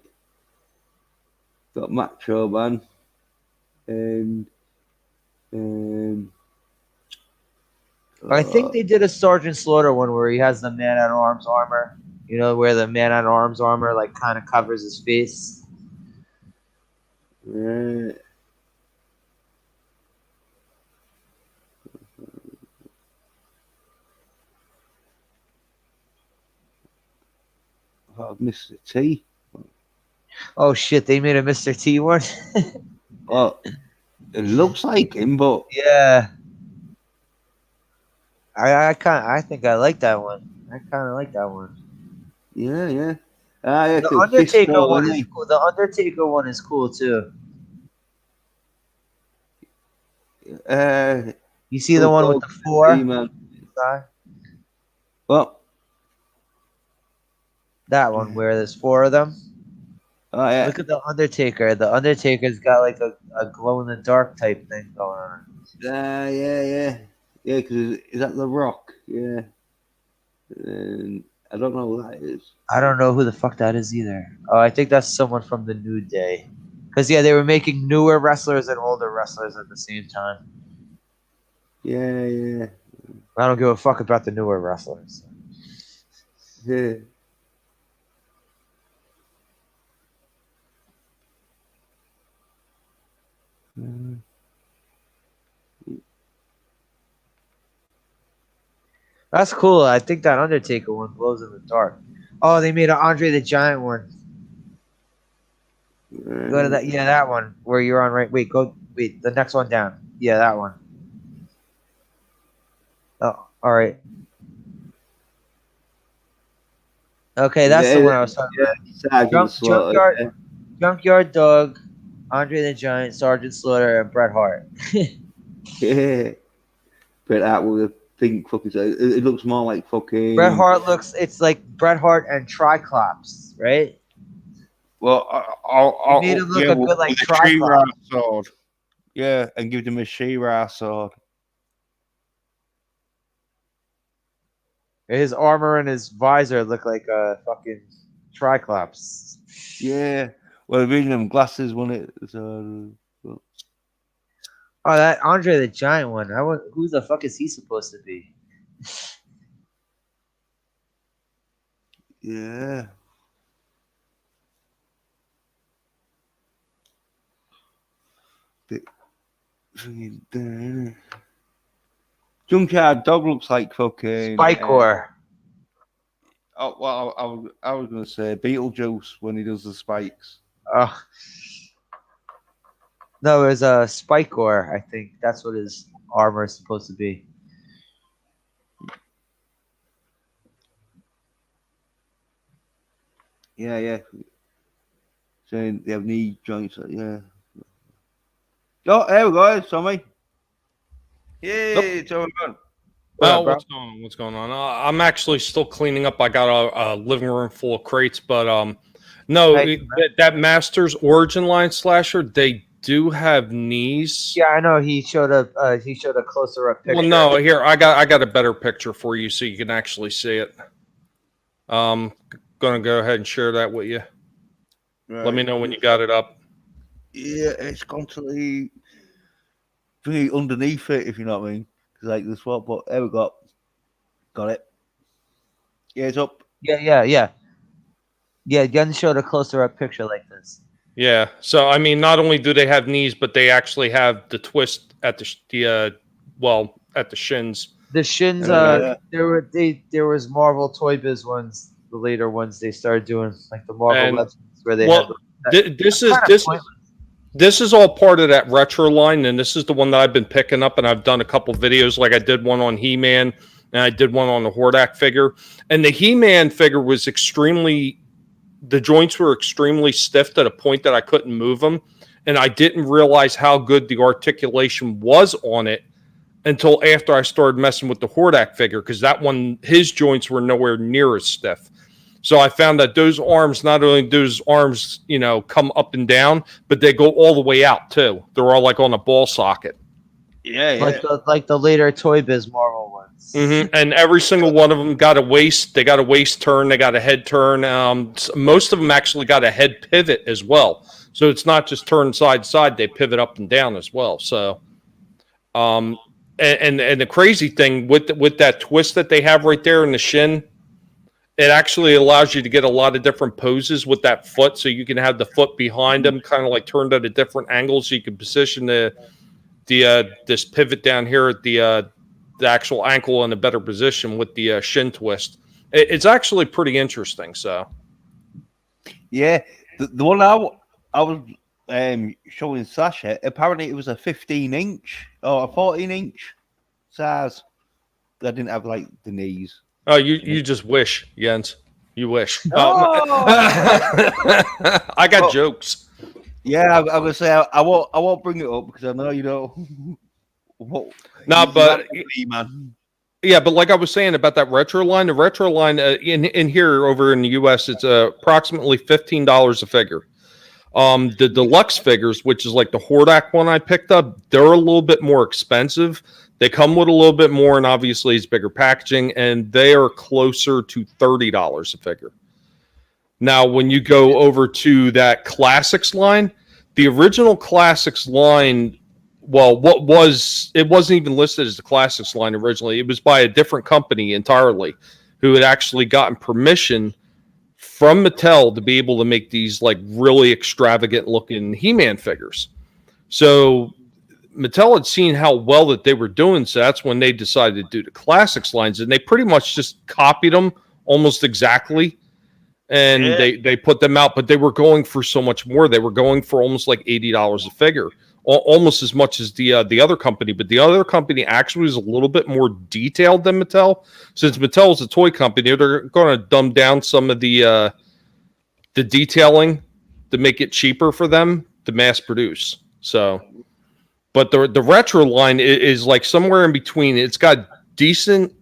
got Macho Man and um, I think uh, they did a Sergeant Slaughter one where he has the Man at Arms armor. You know, where the Man at Arms armor like kind of covers his face. yeah, Mr. T. Oh shit, they made a Mr. T one. Well, it looks like him, but Yeah, I think I like that one. I kind of like that one. yeah. Yeah, The cause Undertaker fistball, one isn't is he? cool. The Undertaker one is cool too. You see the Hulk one with the Hogan and four? He-Man. Side? Well, That one where there's four of them. oh yeah, Look at the Undertaker. The Undertaker's got like a glow in the dark type thing going on. yeah. Because is that the Rock? Yeah, and I don't know who that is. I don't know who the fuck that is either. Oh, I think that's someone from the New Day. Cause yeah, they were making newer wrestlers and older wrestlers at the same time. Yeah. I don't give a fuck about the newer wrestlers. Yeah. Uh, That's cool. I think that Undertaker one glows in the dark. Oh, they made an Andre the Giant one. Go to that. Yeah, that one where you're on right. Wait, go. Wait, the next one down. Yeah, that one. Oh, all right. Okay, that's the yeah, one I was talking about. Sergeant Slaughter. Junkyard Dog, Andre the Giant, Sergeant Slaughter, and Bret Hart. Yeah, but that with a think fucking. It looks more like fucking. Bret Hart it's like Bret Hart and Triclops, right? Well, You made him look yeah, a bit like with a She-Ra Triclops. sword. Yeah, and give them a She-Ra sword. His armor and his visor look like fucking Triclops. Yeah. Well, reading them glasses, wasn't it? So, Oh, that Andre the Giant one. Who the fuck is he supposed to be? yeah. Junkyard Dog looks like fucking. Spikor. Oh well, I was gonna say Beetlejuice when he does the spikes. No, it was a Spikor. I think that's what his armor is supposed to be. Yeah. So they have knee joints. Yeah. Oh, there we go, Tommy. Yay, it's all good. Oh, what's going on? What's going on? I'm actually still cleaning up. I got a living room full of crates, but no, that Masters Origin line slasher, they do have knees. Yeah, I know. He showed a closer up picture. Well, no, here I got a better picture for you so you can actually see it. Gonna go ahead and share that with you. Right. Let me know when you got it up. Yeah, it's gone to the underneath it, if you know what I mean. Like this one, but there we go. Got it. Yeah, it's up. Yeah. Jen showed a closer up picture like this. Yeah. So I mean, not only do they have knees, but they actually have the twist at the at the shins. The shins. There was Marvel Toy Biz ones. The later ones they started doing like the Marvel Legends where they had. This is all part of that retro line, and this is the one that I've been picking up, and I've done a couple videos. Like I did one on He-Man, and I did one on the Hordak figure. And the He-Man figure was the joints were extremely stiff to the point that I couldn't move them, and I didn't realize how good the articulation was on it until after I started messing with the Hordak figure, because that one, his joints were nowhere near as stiff. So I found that those arms, not only those arms, come up and down, but they go all the way out too. They're all like on a ball socket. Yeah. Like the later Toy Biz Marvel ones. Mm-hmm. And every single one of them got a waist. They got a waist turn. They got a head turn. Most of them actually got a head pivot as well. So it's not just turn side to side. They pivot up and down as well. So, and the crazy thing with that twist that they have right there in the shin, it actually allows you to get a lot of different poses with that foot, so you can have the foot behind them, kind of like turned at a different angle, so you can position this pivot down here at the actual ankle in a better position with the shin twist. It's actually pretty interesting. So, yeah, the one I was showing Sasha, apparently it was a 15-inch or a 14-inch size. That didn't have like the knees. Oh, you just wish, Jens. You wish. Oh. I got jokes. Yeah, I'm gonna say I won't bring it up because I know you don't. Yeah, but like I was saying about that retro line, the retro line in here over in the U.S. it's approximately $15 a figure. The deluxe figures, which is like the Hordak one I picked up, they're a little bit more expensive. They come with a little bit more, and obviously it's bigger packaging, and they are closer to $30 a figure. Now, when you go over to that Classics line, the original Classics line, well, it wasn't even listed as the Classics line originally. It was by a different company entirely who had actually gotten permission from Mattel to be able to make these like really extravagant looking He-Man figures. So Mattel had seen how well that they were doing, so that's when they decided to do the Classics lines, and they pretty much just copied them almost exactly, and they put them out, but they were going for so much more. They were going for almost like $80 a figure, almost as much as the other company, but the other company actually was a little bit more detailed than Mattel. Since Mattel is a toy company, they're going to dumb down some of the detailing to make it cheaper for them to mass produce. So, but the retro line is like somewhere in between. It's got decent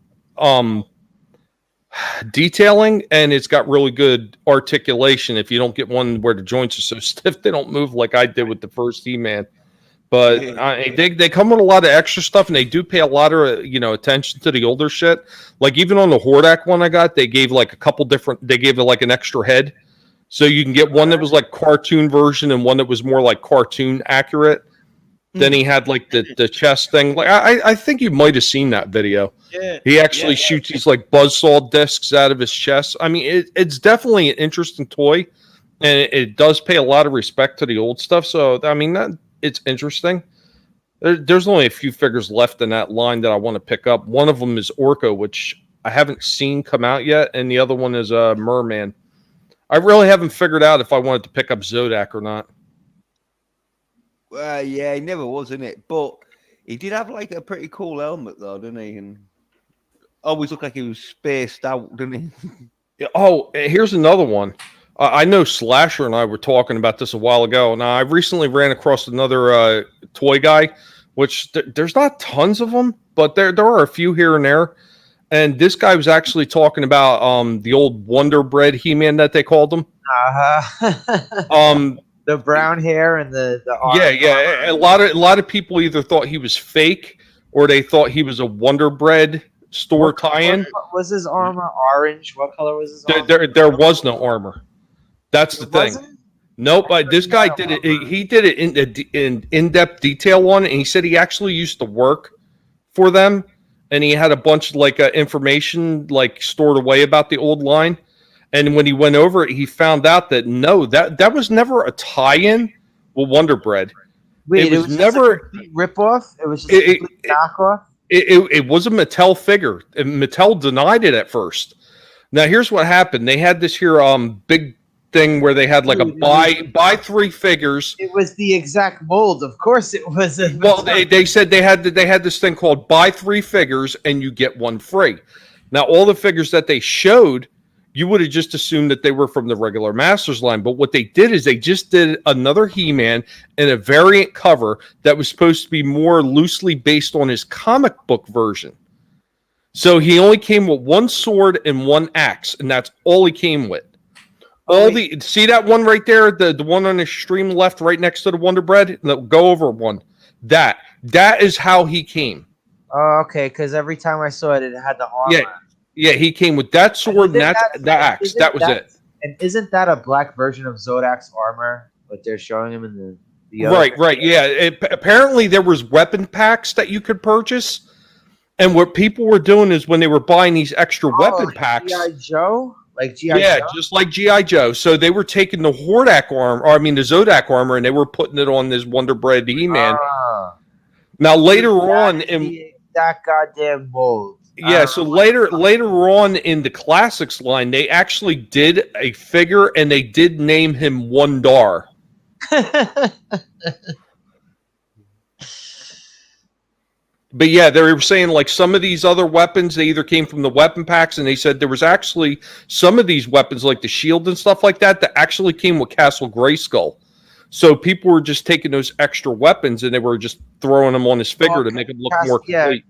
detailing, and it's got really good articulation. If you don't get one where the joints are so stiff they don't move like I did with the first He-Man. But they come with a lot of extra stuff, and they do pay a lot of attention to the older shit. Like even on the Hordak one I got, they gave like a couple different. They gave it like an extra head, so you can get one that was like cartoon version and one that was more like cartoon accurate. Then he had like the chest thing. Like I think you might have seen that video. Yeah. He actually shoots these like buzzsaw discs out of his chest. I mean, it's definitely an interesting toy, and it does pay a lot of respect to the old stuff. So I mean, it's interesting. There's only a few figures left in that line that I want to pick up. One of them is Orko, which I haven't seen come out yet, and the other one is Merman. I really haven't figured out if I wanted to pick up Zodak or not. Yeah, he never was in it, but he did have like a pretty cool helmet though, didn't he? And always looked like he was spaced out, didn't he? Oh, here's another one. I know Slasher and I were talking about this a while ago. Now, I recently ran across another toy guy, which there's not tons of them, but there are a few here and there. And this guy was actually talking about the old Wonder Bread He-Man that they called him. The brown hair and the arm. Yeah. A lot of people either thought he was fake or they thought he was a Wonder Bread store tie-in. Was his armor orange? What color was his armor? There was no armor. That's the thing. Wasn't? Nope. This guy did it. He did it in in-depth detail on it, and he said he actually used to work for them, and he had a bunch of like information like stored away about the old line. And when he went over it, he found out that no, that was never a tie-in with Wonder Bread. Wait, it was never a rip-off? It was just a complete knockoff? It was a Mattel figure. And Mattel denied it at first. Now, here's what happened. They had this here big thing where they had like a buy 3 figures. It was the exact mold. Of course it was. Well, they said they had this thing called buy 3 figures and you get one free. Now, all the figures that they showed, you would have just assumed that they were from the regular Masters line. But what they did is they just did another He-Man in a variant cover that was supposed to be more loosely based on his comic book version. So he only came with one sword and one axe, and that's all he came with. See that one right there, the one on the extreme left, right next to the Wonder Bread? Go over one. That is how he came. Oh, okay, because every time I saw it, it had the armor. Yeah, he came with that sword and that axe. That was it. And isn't that a black version of Zodak's armor? What they're showing him in the other Right. Yeah. Apparently, there was weapon packs that you could purchase, and what people were doing is when they were buying these extra weapon packs, G.I. Joe, like G.I. Joe, just like G.I. Joe. So they were taking the Hordak armor, the Zodak armor, and they were putting it on this Wonder Bread He-Man. Now later on, in that goddamn mold. Yeah, so later on in the classics line, they actually did a figure and they did name him Wondar. But yeah, they were saying like some of these other weapons, they either came from the weapon packs, and they said there was actually some of these weapons like the shield and stuff like that actually came with Castle Grayskull. So people were just taking those extra weapons and they were just throwing them on his figure to make it look more complete.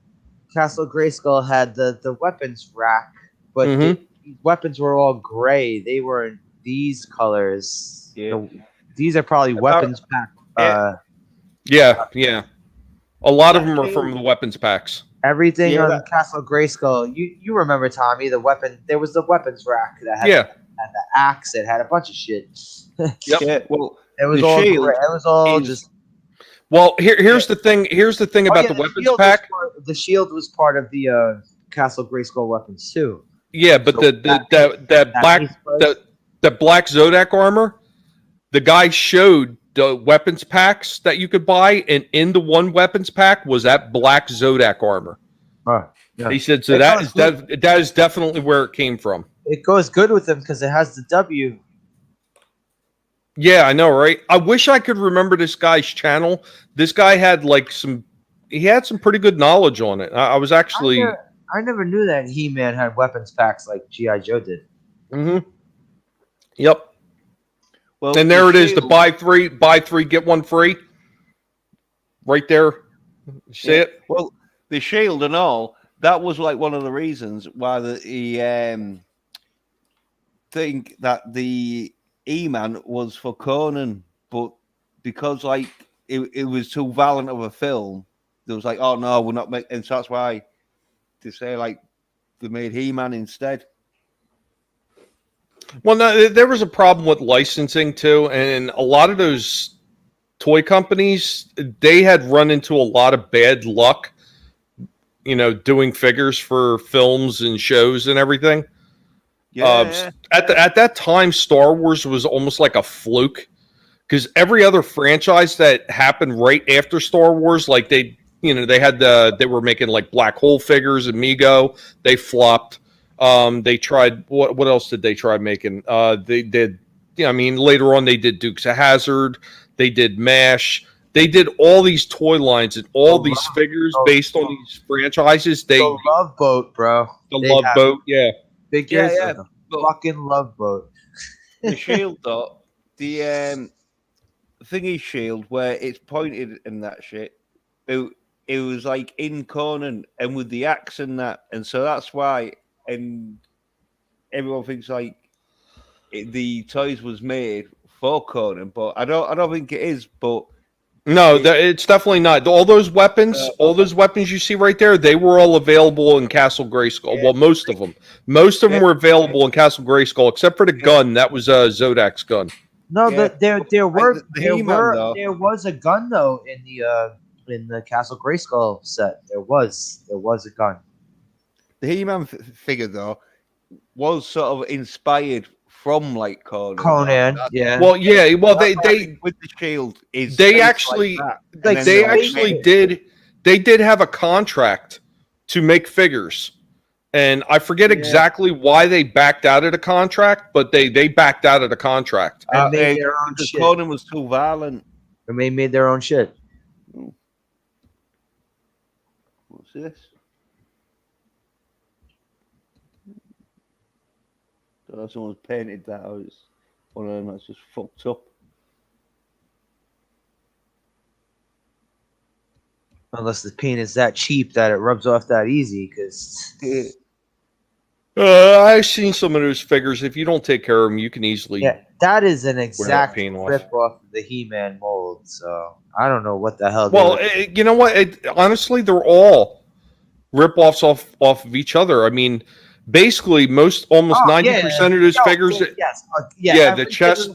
Castle Grayskull had the weapons rack, but the weapons were all gray. They were these colors. Yeah. These are probably weapons pack. Yeah. A lot of them are from the weapons packs. Everything on Castle Grayskull. You remember, Tommy, the weapon. There was the weapons rack that had, had the axe. It had a bunch of shit. Yep. Yeah, well, it was all gray. It was all just. Well, here's the thing. Here's the thing about the weapons pack. The shield was part of the Castle Grayskull weapons too. Yeah, but So that black Zodak armor, the guy showed the weapons packs that you could buy, and in the one weapons pack was that black Zodak armor. He said so. That is definitely where it came from. It goes good with them because it has the W. Yeah, I know, right? I wish I could remember this guy's channel. This guy had some pretty good knowledge on it. I was actually... I never knew that He-Man had weapons packs like G.I. Joe did. Mm-hmm. Yep. Well, and there it is, the buy three, get one free. Right there. You see it? Well, the shield and all, that was like one of the reasons why the think that the E-Man was for Conan, but because like it was too violent of a film, there was like, oh no, we're not making, and so that's why they say like they made He-Man instead. Well, no, there was a problem with licensing too, and a lot of those toy companies, they had run into a lot of bad luck, doing figures for films and shows and everything. Yeah, At that time, Star Wars was almost like a fluke because every other franchise that happened right after Star Wars, like they were making like black hole figures, Amigo, they flopped. They tried what else did they try making? They did, later on they did Dukes of Hazzard, they did MASH, they did all these toy lines and all these figures based on these franchises. The Love Boat, bro. The Love Boat, yeah. Figures, yeah. the fucking Love Boat. The shield though, the thingy shield where it's pointed and that shit. It was like in Conan and with the axe and that, and so that's why. And everyone thinks like the toys was made for Conan, but I don't think it is. But no, it's definitely not. All those weapons you see right there, they were all available in Castle Grayskull. Yeah. Well, most of them were available in Castle Grayskull, except for the gun. That was Zodak's gun. No, there was a gun though in the Castle Grayskull set. There was a gun. The He-Man figure though was sort of inspired from like Conan. Yeah. Well, yeah. Well, they with the shield is they actually did have a contract to make figures, and I forget exactly why they backed out of the contract, but they backed out of the contract. And made their own shit. Conan was too violent. And they made their own shit. What's this? Someone's painted that out. It's one of them that's just fucked up. Unless the paint is that cheap that it rubs off that easy, because I've seen some of those figures. If you don't take care of them, you can easily. Yeah, that is an exact rip off of the He-Man mold. So I don't know what the hell. Well, you know what? Honestly, they're all rip-offs off of each other. I mean, basically, almost 90% of those figures. The chest.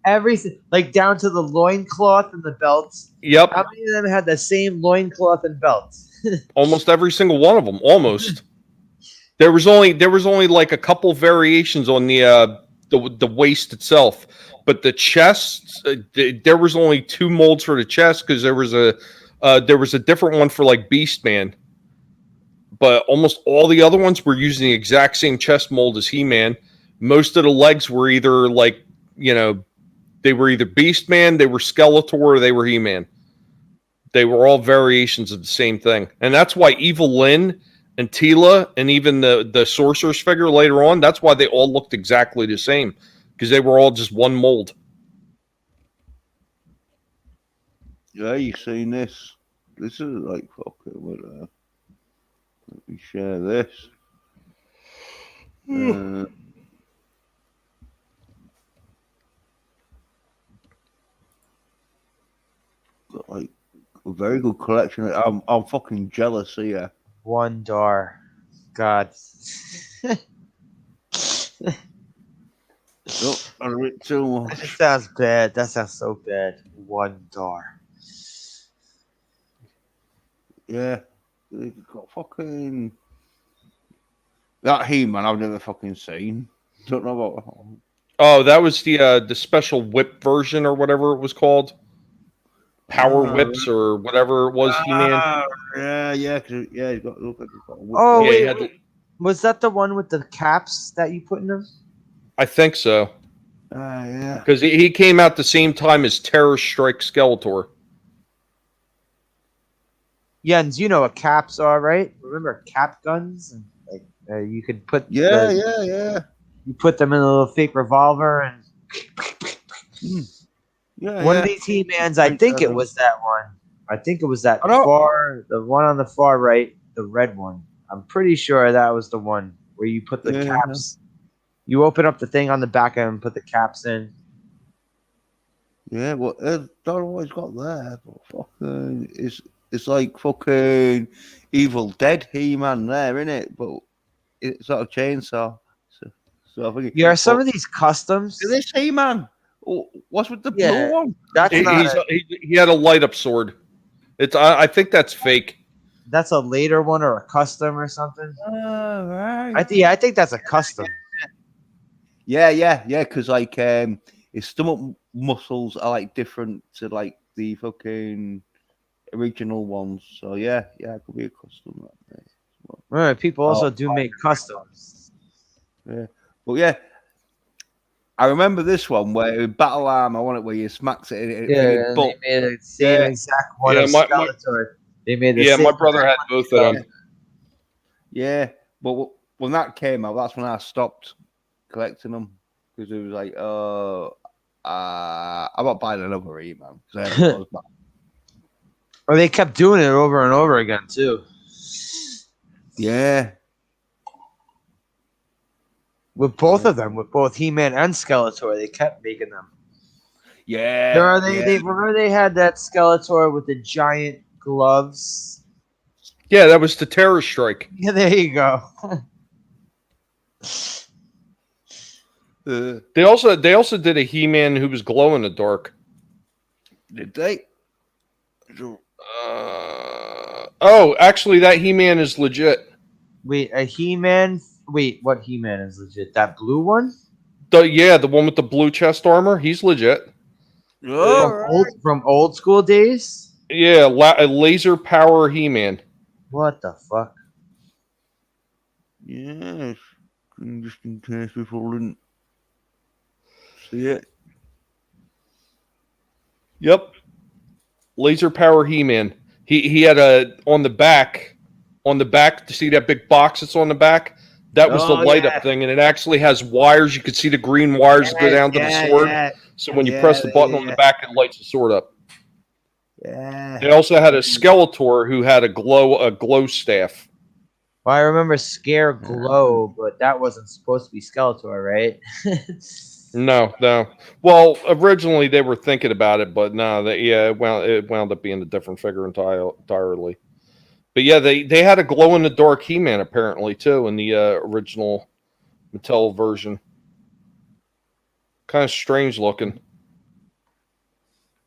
Everything, like down to the loincloth and the belts. Yep. How many of them had the same loincloth and belts? Almost every single one of them. Almost. There was only like a couple variations on the waist itself, but the chest there was only 2 molds for the chest because there was a different one for like Beastman. But almost all the other ones were using the exact same chest mold as He-Man. Most of the legs were either like, they were either Beastman, they were Skeletor, or they were He-Man. They were all variations of the same thing. And that's why Evil Lyn and Tila and even the Sorcerer's figure later on, that's why they all looked exactly the same. Because they were all just one mold. Yeah, you seen this? This is like fucking let me share this. Got like a very good collection. I'm fucking jealous here. One Dar, God. I read too much. That sounds bad. That sounds so bad. One Dar. Yeah. Got fucking that He-Man I've never fucking seen. Don't know about. Oh, that was the special whip version or whatever it was called. Power whips or whatever it was. He-Man. Yeah. He's got look like he's got a whip. Oh, yeah, wait. Was that the one with the caps that you put in them? I think so. Yeah. Because he came out the same time as Terror Strike Skeletor. Jens, you know what caps are, right? Remember cap guns? And like you could put Yeah. You put them in a little fake revolver and one of these He-Mans, I think it was that one. I think it was that the one on the far right, the red one. I'm pretty sure that was the one where you put the Yeah. caps. You open up the thing on the back and put the caps in. Yeah, well, I don't know what he's got there, but fucking, it's like fucking Evil Dead He-Man there, isn't it? But it's sort of chainsaw. So I think. Yeah, some But of these customs. this He-Man, what's with the blue Yeah, one? that's not. He had a light up sword. I think that's fake. That's a later one or a custom or something. Oh, right. I think that's a custom. Yeah. Because like his stomach muscles are like different to like the fucking original ones. So yeah, it could be a custom. Right, people also do make customs. Yeah, but yeah, I remember this one where in Battle Arm, I want it where you smacks it in Yeah, his and butt. they made the same Yeah. exact one Yeah, of my- Skeletor. They made the Yeah, same my brother had exact both one of them. Yeah, but when that came out, that's when I stopped collecting them because it was like, I'm not buying another E-Man because I had those back. Or they kept doing it over and over again too. Yeah, With both of them, with both He-Man and Skeletor, they kept making them. yeah. Remember they had that Skeletor with the giant gloves. Yeah, that was the Terror Strike. Yeah, there you go. They also did a He-Man who was glow in the dark. Did they? Actually, that He-Man is legit. Wait, a He-Man? Wait, what He-Man is legit? That blue one? The one with the blue chest armor. He's legit. From old school days? Yeah, a laser power He-Man. What the fuck? Yes, just in case people didn't see it. Yep. Laser power He-Man. He had on the back. To see that big box that's on the back? That was the light up thing, and it actually has wires. You could see the green wires go down to the sword. Yeah. So when you press the button on the back, it lights the sword up. Yeah. They also had a Skeletor who had a glow staff. Well, I remember Scare Glow, but that wasn't supposed to be Skeletor, right? No. Well, originally they were thinking about it, but no, it wound up being a different figure entirely. But yeah, they had a glow in the dark He-Man apparently too in the original Mattel version. Kind of strange looking.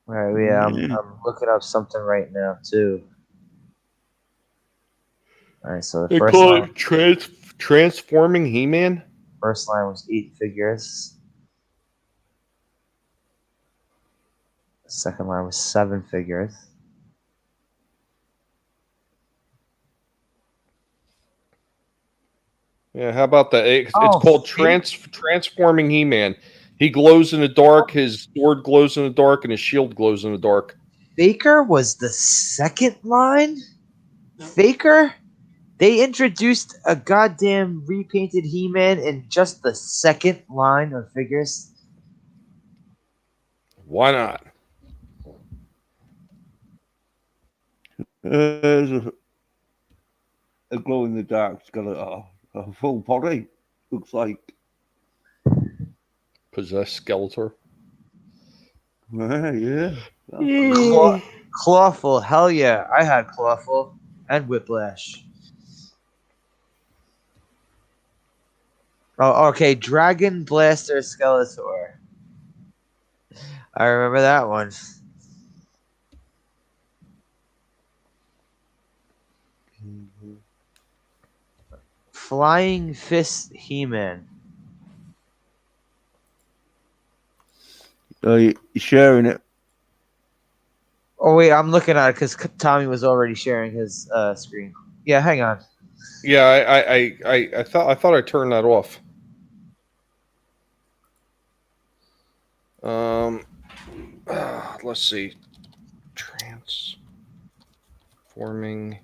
All right, yeah, I'm looking up something right now too. All right, so the They first call line, it transforming He-Man. first line was 8 figures. The second line was 7 figures. Yeah, how about that? It's Oh, called transforming He-Man. He glows in the dark. His sword glows in the dark, and his shield glows in the dark. Faker was the second line? Faker? They introduced a goddamn repainted He-Man in just the second line of figures. Why not? There's a glow in the dark. It's got a full body. Looks like. Possessed Skeletor. Yeah. Clawful, hell yeah. I had Clawful and Whiplash. Oh, okay. Dragon Blaster Skeletor. I remember that one. Flying Fist He-Man. Oh, you're sharing it. Oh wait, I'm looking at it because Tommy was already sharing his screen. Yeah, hang on. Yeah, I thought I turned that off. Let's see. Transforming.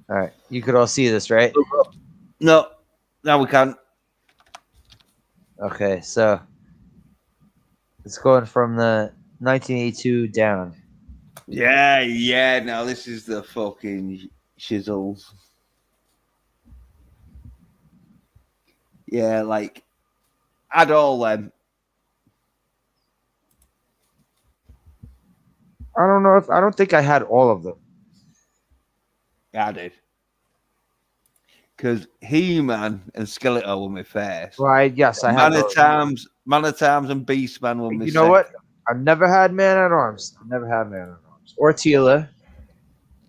All right, you could all see this, right? No, now we can't. Okay, so it's going from the 1982 down. Yeah. Now this is the fucking shizzles. Yeah, like add all them. I don't think I had all of them. Yeah, I did. Because He-Man and Skeletor were my first. Well, yes, I had those. Man at Arms and Beastman were my You know what? second. I've never had Man at Arms. I've never had Man at Arms. Or Tila.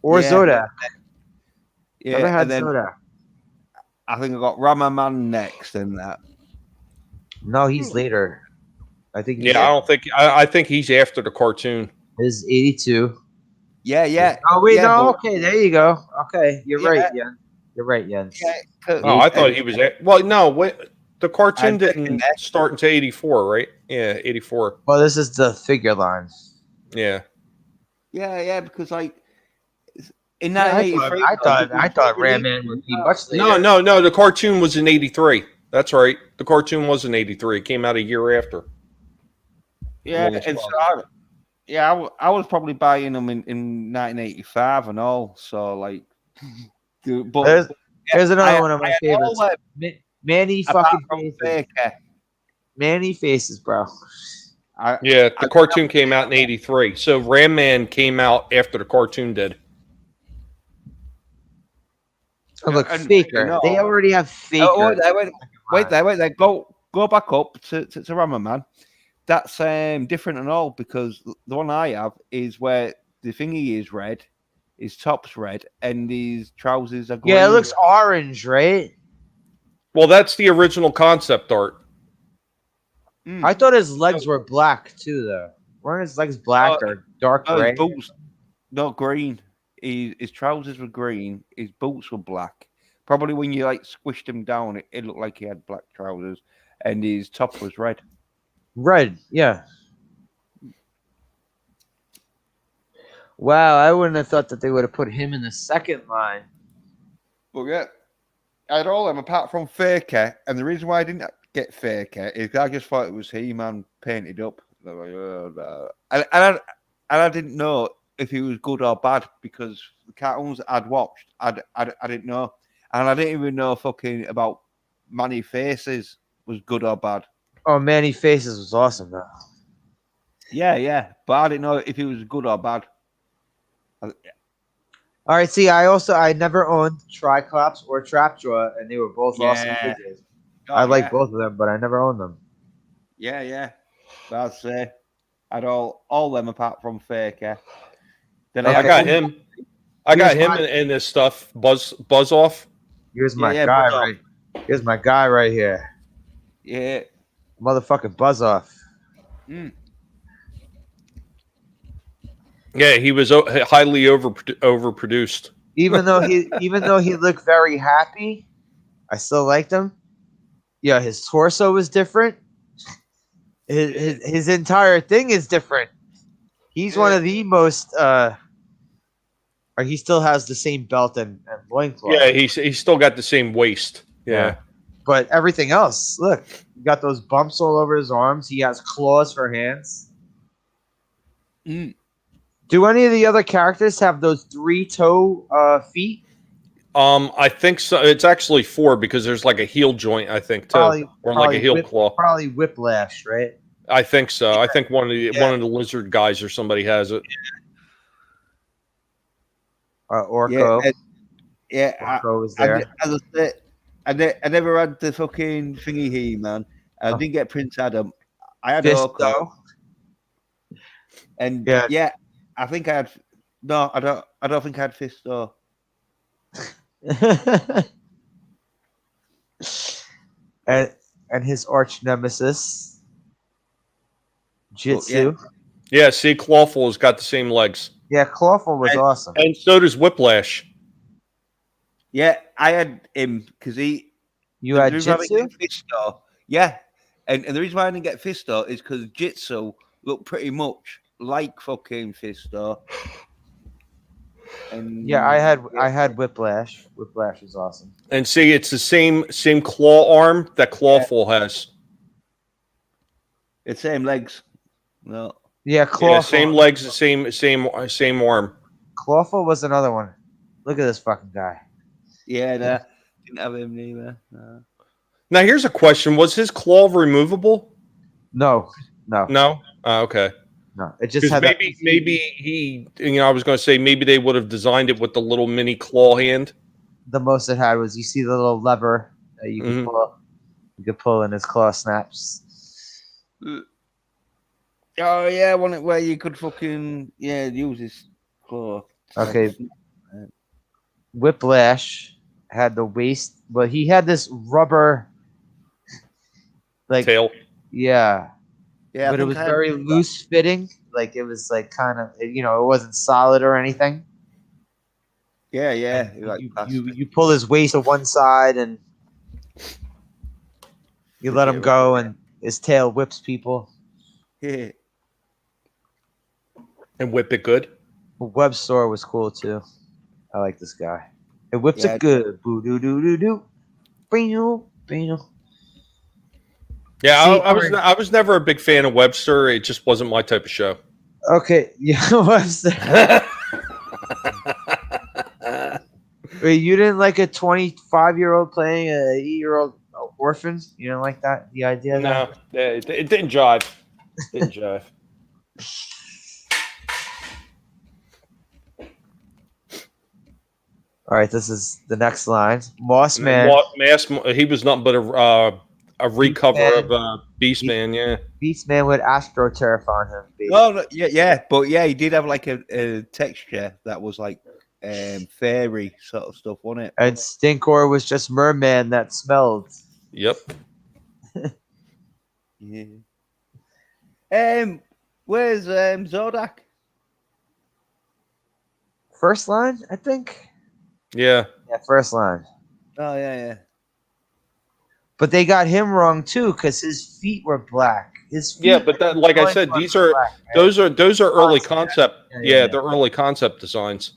Or Yeah. Zodak. Never Yeah, had and then Zodak. I think I got Ramaman next and that. No, he's later. I think he's Yeah, I don't think. I think he's after the cartoon. His 82. Yeah. Oh, wait, yeah, no. but- Okay, there you go. Okay, you're Yeah. right, Yen. You're right, Yen. Yeah, 'cause- Oh, I thought he was. Well, no, wait. The cartoon I'd second didn't that. start until 84, right? Yeah, 84. Well, this is the figure line. Yeah. Yeah, because like in Yeah, I 1983, thought Ram Man would be much later. No. The cartoon was in 83. That's right. The cartoon was in 83. It came out a year after. Yeah, Longest and one. so I was probably buying them in 1985 and all. So like, but Here's another I- one of I my had all favorites. them Manny apart fucking from faces. Faker. Manny faces, bro. Yeah, the cartoon came out in 83. So Ram Man came out after the cartoon did. Oh, look, and- Faker. no. They already have Faker. Oh, wait there. Go back up to Ramaman. That's different and all because the one I have is where the thingy is red, his top's red, and his trousers are green. Yeah, it looks orange, right? Well, that's the original concept art. I thought his legs were black too, though. Weren't his legs black or dark No, gray? his boots, not green. His trousers were green. His boots were black. Probably when you like squished him down, it looked like he had black trousers, and his top was red. Red, yeah. Wow, I wouldn't have thought that they would have put him in the second line. But yeah, I had all them apart from Faker, and the reason why I didn't get Faker is I just thought it was He-Man painted up. And I didn't know if he was good or bad because the cartoons I'd watched, I didn't know, and I didn't even know fucking about Manny Faces was good or bad. Oh, Manny Faces was awesome, though. Yeah, but I didn't know if he was good or bad. All right, see, I never owned Triclops or Trapjaw, and they were both awesome Yeah. figures. Oh, I like yeah. both of them, but I never owned them. Yeah. But I'd say I'd all them apart from Faker. Then Okay. I got him. I got Here's him my- in this stuff. Buzz off. Here's my Yeah, guy Buzz Off. right. Here's my guy right here, Yeah. motherfucking Buzz Off. Yeah, he was highly overproduced. Even though he looked very happy, I still liked him. Yeah, his torso was different. His entire thing is different. He's one of the most. Or he still has the same belt and loincloth. Yeah, he's still got the same waist. Yeah. But everything else, look, he got those bumps all over his arms. He has claws for hands. Do any of the other characters have those 3-toe feet? I think so. It's actually 4 because there's like a heel joint, I think, too. Or like a heel claw. Probably Whiplash, right? I think so. I think one of the lizard guys or somebody has it. Orko. Orko was there. As I said, I never had the fucking thingy He-Man. I didn't get Prince Adam. I had Orko. Fisto. And Yeah. I think I had. No, I don't think I had Fisto. and his arch nemesis, Jitsu. Yeah, see, Clawful's got the same legs. Yeah, Clawful was awesome. And so does Whiplash. Yeah, I had him because he. You had the reason why I didn't Jitsu? get Fisto. Yeah, and the reason why I didn't get Fisto is because Jitsu looked pretty much like fucking Fisto. And Yeah, I had Whiplash. Whiplash was awesome. And see, it's the same claw arm that Clawful has. It's same legs. No. Yeah, Clawful. Yeah, same legs, the same arm. Clawful was another one. Look at this fucking guy. Yeah, no, didn't have him neither. No. Now here's a question: was his claw removable? No. No. Okay. No. It just Because had maybe he, I was going to say maybe they would have designed it with the little mini claw hand. the most it had was you see the little lever that you Mhm. could pull. You could pull and his claw snaps. Oh yeah, one where you could fucking use his claw. Okay. Whiplash had the waist, but he had this rubber, like Tail. yeah, Yeah, but it was very loose fitting. Like it was like kind of it wasn't solid or anything. Yeah, And like you pull his waist to one side and you let him go, and his tail whips people. Yeah. And whip it good. Web Store was cool too. I like this guy. It whips Yeah. it good. Boo doo doo doo doo. Bing bing. Yeah, See, I was never a big fan of Webster. It just wasn't my type of show. Okay, yeah, Webster. Wait, you didn't like a 25-year-old playing a 8-year-old orphan? You didn't like that? The idea of No, that? it didn't jive. Didn't jive. All right, this is the next line. Moss Man. He was nothing but a recover of Beastman. Yeah. Beastman with Astro Turf on him. Basically. Oh no, yeah, but yeah, he did have like a texture that was like fairy sort of stuff, wasn't it? And Stinkor was just Merman that smelled. Yep. Yeah. Where's Zodak? First line, I think. Yeah. Yeah, first line. Oh yeah. But they got him wrong too, because his feet were black. His feet, Yeah, but that, like I said, these are black, right? those are early concept. Yeah. They're early concept designs.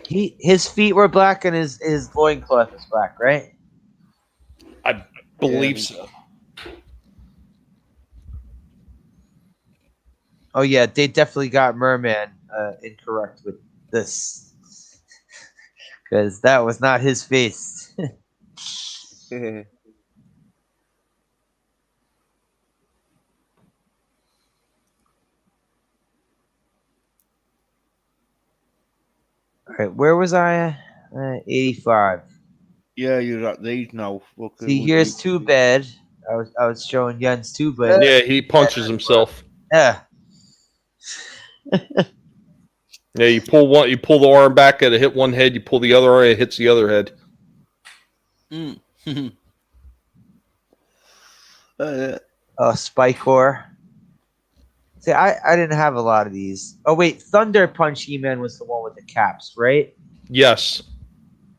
His feet were black and his loincloth is black, right? I believe so. Oh yeah, they definitely got Merman incorrect with this, because that was not his face. All right, where was I? 85. Yeah, you're at these now. See, here's Too Bad. I was showing Jens Too Bad. Yeah, he punches himself. Yeah. Yeah, you pull the arm back, it hit one head. You pull the other arm, it hits the other head. Spikor. See, I didn't have a lot of these. Oh wait, Thunder Punch He-Man was the one with the caps, right? Yes.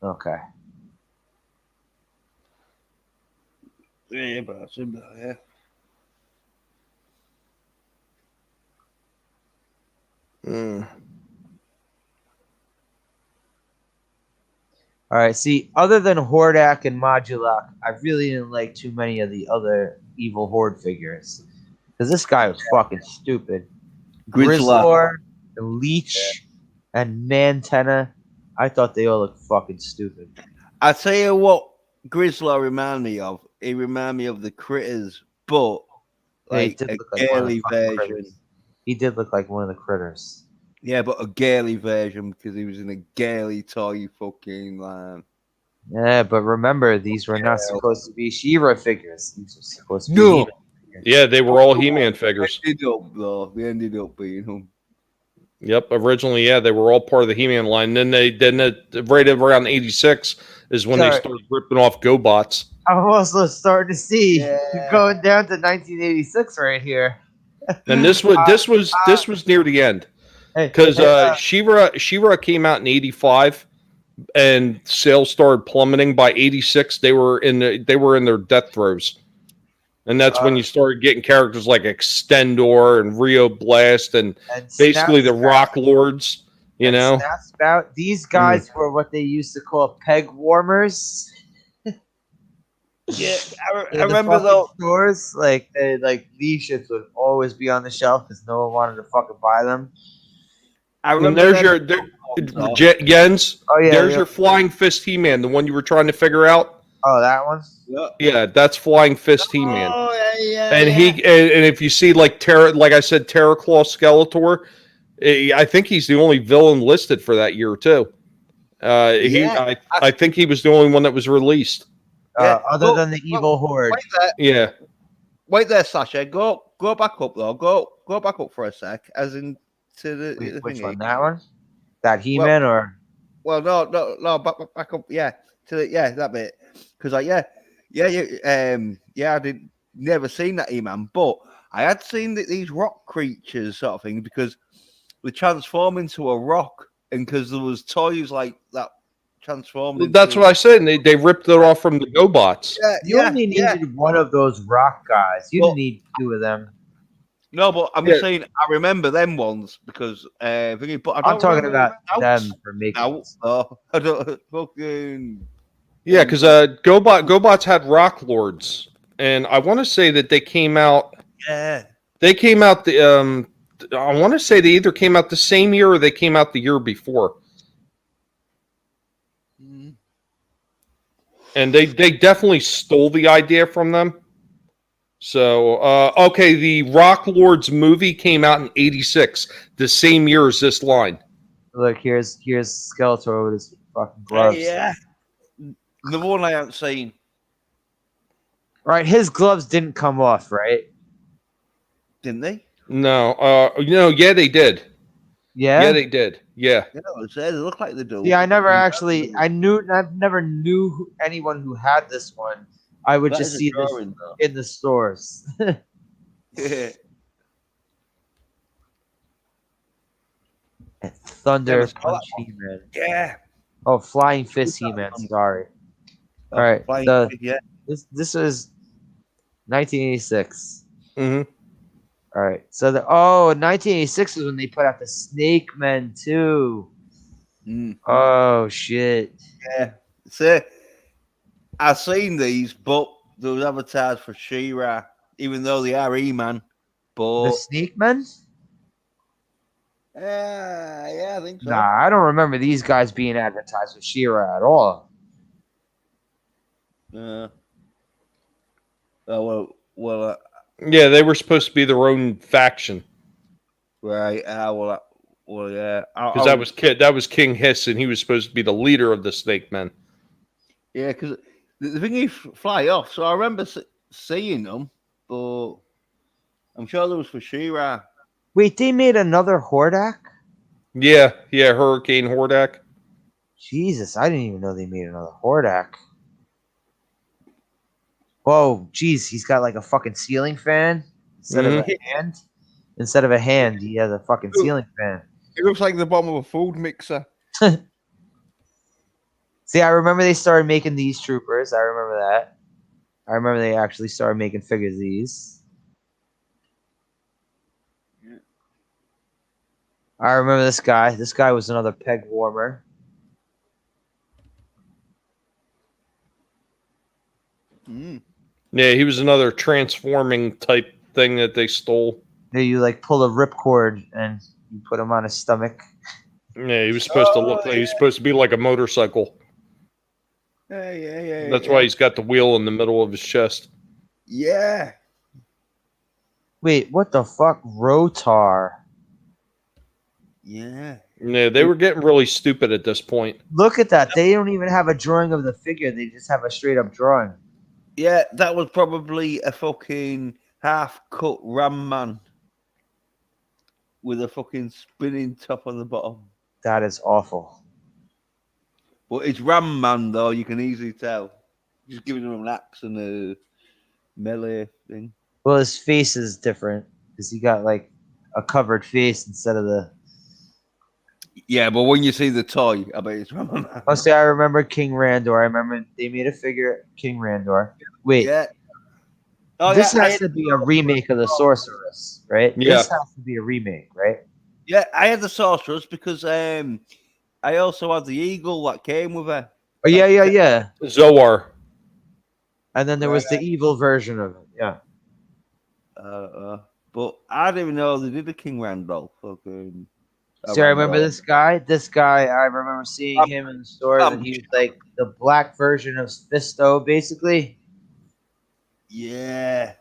Okay. Yeah, but yeah. All right. See, other than Hordak and Modulok, I really didn't like too many of the other evil Horde figures, because this guy was fucking stupid. Grizzlor, and Leech, and Mantenna. I thought they all looked fucking stupid. I tell you what, Grizzlor remind me of. He remind me of the Critters, but like a girly version. He did look like one of the Critters. Yeah, but a girly version because he was in a girly toy fucking line. Yeah, but remember, these were not supposed to be She-Ra figures. These were supposed to be No. Yeah, they were all He-Man figures. We ended up being them. Yep, originally, yeah, they were all part of the He-Man line. Then right around 86 is when they started ripping off GoBots. I'm also starting to see going down to 1986 right here. And this was near the end, because She-Ra came out in 85, and sales started plummeting. By 86, they were in their death throes. And that's when you started getting characters like Extendor and Rio Blast and basically the Rock Lords, you know? These guys were what they used to call peg warmers. Yeah, I remember those stores. Like these ships would always be on the shelf because no one wanted to fucking buy them. I remember. And there's your Jens. Oh yeah, there's your Flying Fist He-Man, the one you were trying to figure out. Oh, that one. Yeah, that's Flying Fist He-Man. Oh, yeah. And and if you see like like I said, Terraclaw Skeletor, I think he's the only villain listed for that year too. I think he was the only one that was released. Yeah. Other than the evil horde. Yeah. Wait there, Sasha. Go back up though. Go back up for a sec. As in to the Which thingy. one? That one? That He-Man or? Well, no. Back up. Yeah, that bit. Because I did never seen that E-Man, but I had seen these rock creatures sort of thing because they transform into a rock, and because there was toys like that transformed. Well, that's what I said. And they ripped it off from the GoBots. You only needed one of those rock guys. You didn't need two of them. No, but I'm just saying I remember them ones because thingy, but I'm talking about them for making. I don't fucking. Yeah, because GoBots had Rock Lords, and I want to say that they came out. Yeah. They came out the. I want to say they either came out the same year or they came out the year before. And they definitely stole the idea from them. So, okay, the Rock Lords movie came out in '86, the same year as this line. Look, here's Skeletor with his fucking gloves. Yeah. The one I haven't seen. Right, his gloves didn't come off, right? Didn't they? No, yeah, they did. Yeah? Yeah, they did. Yeah. Yeah, they look like they do. Yeah, I never never knew anyone who had this one. I would just see this in the stores. Yeah. Thunder Punch He-Man. Yeah. Oh, Flying Fist He-Man. Sorry. All right. This is 1986. Mm-hmm. All right. So 1986 is when they put out the Snake Men too. Mm. Oh shit. Yeah. See, I've seen these, but there was advertised for She-Ra, even though they are E-Man. But the Snake Men? Yeah, I think so. Nah, I don't remember these guys being advertised with She-Ra at all. Yeah, they were supposed to be their own faction. Right. Yeah. Because that was King Hiss, and he was supposed to be the leader of the Snake Men. Yeah, because the thing is fly off. So I remember seeing them, but I'm sure there was for She-Ra. Wait, they made another Hordak? Yeah, Hurricane Hordak. Jesus, I didn't even know they made another Hordak. Whoa, geez, he's got like a fucking ceiling fan instead of a hand. Instead of a hand, he has a fucking ceiling fan. It looks like the bottom of a food mixer. See, I remember they started making these troopers. I remember that. I remember they actually started making figures of these. Yeah. I remember this guy. This guy was another peg warmer. Yeah, he was another transforming type thing that they stole. Yeah, you like pull a ripcord and you put him on his stomach. Yeah, he was supposed to look like he was supposed to be like a motorcycle. Yeah. That's why he's got the wheel in the middle of his chest. Yeah. Wait, what the fuck? Rotar. Yeah. Yeah, they were getting really stupid at this point. Look at that. They don't even have a drawing of the figure. They just have a straight up drawing. Yeah, that was probably a fucking half-cut Ram Man with a fucking spinning top on the bottom. That is awful. But it's Ram Man, though. You can easily tell. Just giving him an axe and a melee thing. Well, his face is different because he got like a covered face instead of the. Yeah, but when you see the toy, I bet it's Ram Man. Mostly, I remember King Randor. I remember they made a figure King Randor. Wait. Yeah. This has to be a remake of the Sorceress, right? Yeah. This has to be a remake, right? Yeah, I had the Sorceress because I also had the eagle that came with her. Oh, yeah. Zoar. And then there was the evil version of it, yeah. But I didn't even know they did a King Randolph. Okay. See, I remember this guy. This guy, I remember seeing him in the store. And he was like the black version of Fisto, basically. Yeah.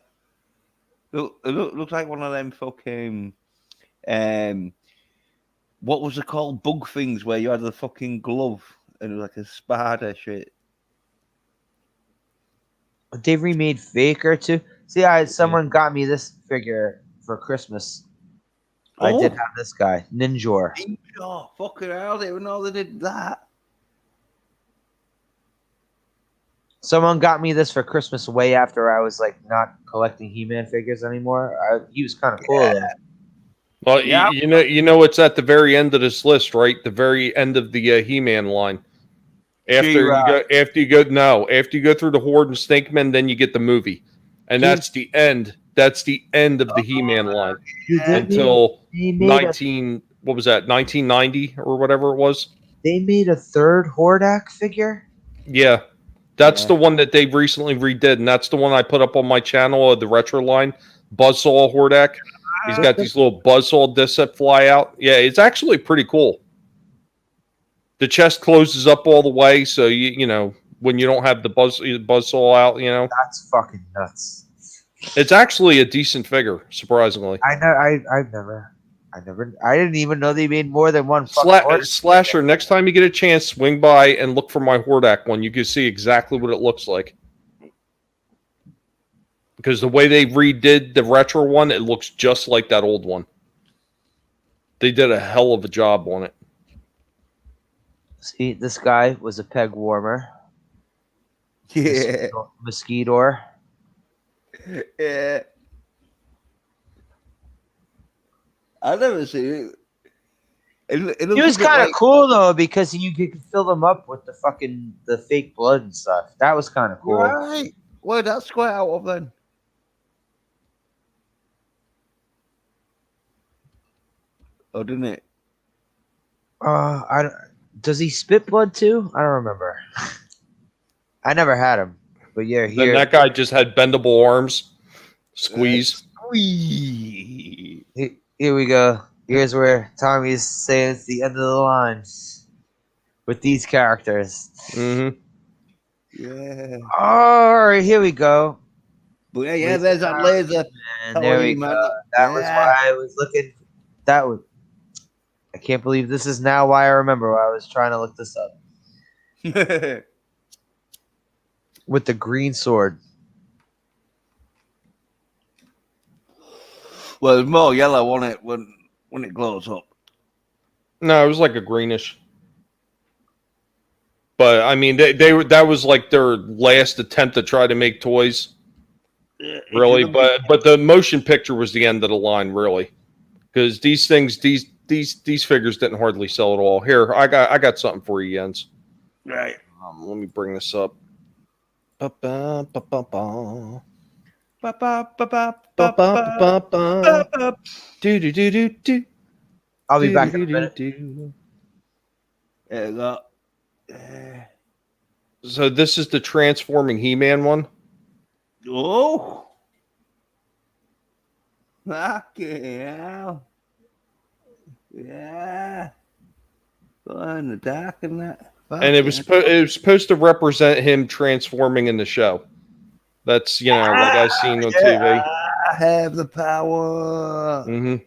Looks like one of them fucking what was it called? Bug things where you had the fucking glove and it was like a spider shit. They remade Faker too. See, someone got me this figure for Christmas. I did have this guy, Ninjor. Ninja, fucking hell! I didn't even know they did that. Someone got me this for Christmas way after I was like not collecting He-Man figures anymore. He was kind of cool though. Well, you know, it's at the very end of this list, right? The very end of the He-Man line. After you go through the Horde and Snake Men, then you get the movie, and that's the end. That's the end of the He-Man line until 1990 or whatever it was. They made a third Hordak figure. Yeah, that's the one that they recently redid, and that's the one I put up on my channel of the retro line. Buzzsaw Hordak. He's got these little buzzsaw discs that fly out. Yeah, it's actually pretty cool. The chest closes up all the way, so you know when you don't have the buzzsaw out, you know. That's fucking nuts. It's actually a decent figure, surprisingly. I didn't even know they made more than one. Slasher. Next time you get a chance, swing by and look for my Hordak one. You can see exactly what it looks like. Because the way they redid the retro one, it looks just like that old one. They did a hell of a job on it. See, this guy was a peg warmer. Yeah. Mosquito. Yeah. I've never seen it. It was kind of cool though because you could fill them up with the fake blood and stuff. That was kind of cool. Right. Well, that's quite out of then. Oh, didn't it? Does he spit blood too? I don't remember. I never had him, but yeah, here that guy just had bendable arms. Squeeze. Here we go. Here's where Tommy's saying it's the end of the line with these characters. Mm-hmm. Yeah. All right, here we go. But yeah, there's that laser. And there we go. That was why I was looking. I can't believe this is now why I remember why I was trying to look this up. With the green sword. Well, it's more yellow on it when it glows up. No, it was like a greenish. But I mean, that was like their last attempt to try to make toys. Really, but the motion picture was the end of the line, really, because these things, these figures didn't hardly sell at all. Here, I got something for you, Jens. Right. Let me bring this up. I'll be back in a minute. So this is the transforming He-Man one. Oh. Fucking hell. Yeah. Glow in the dark and that. And it was supposed to represent him transforming in the show. That's, you know, like I've seen on TV. I have the power. Mm-hmm.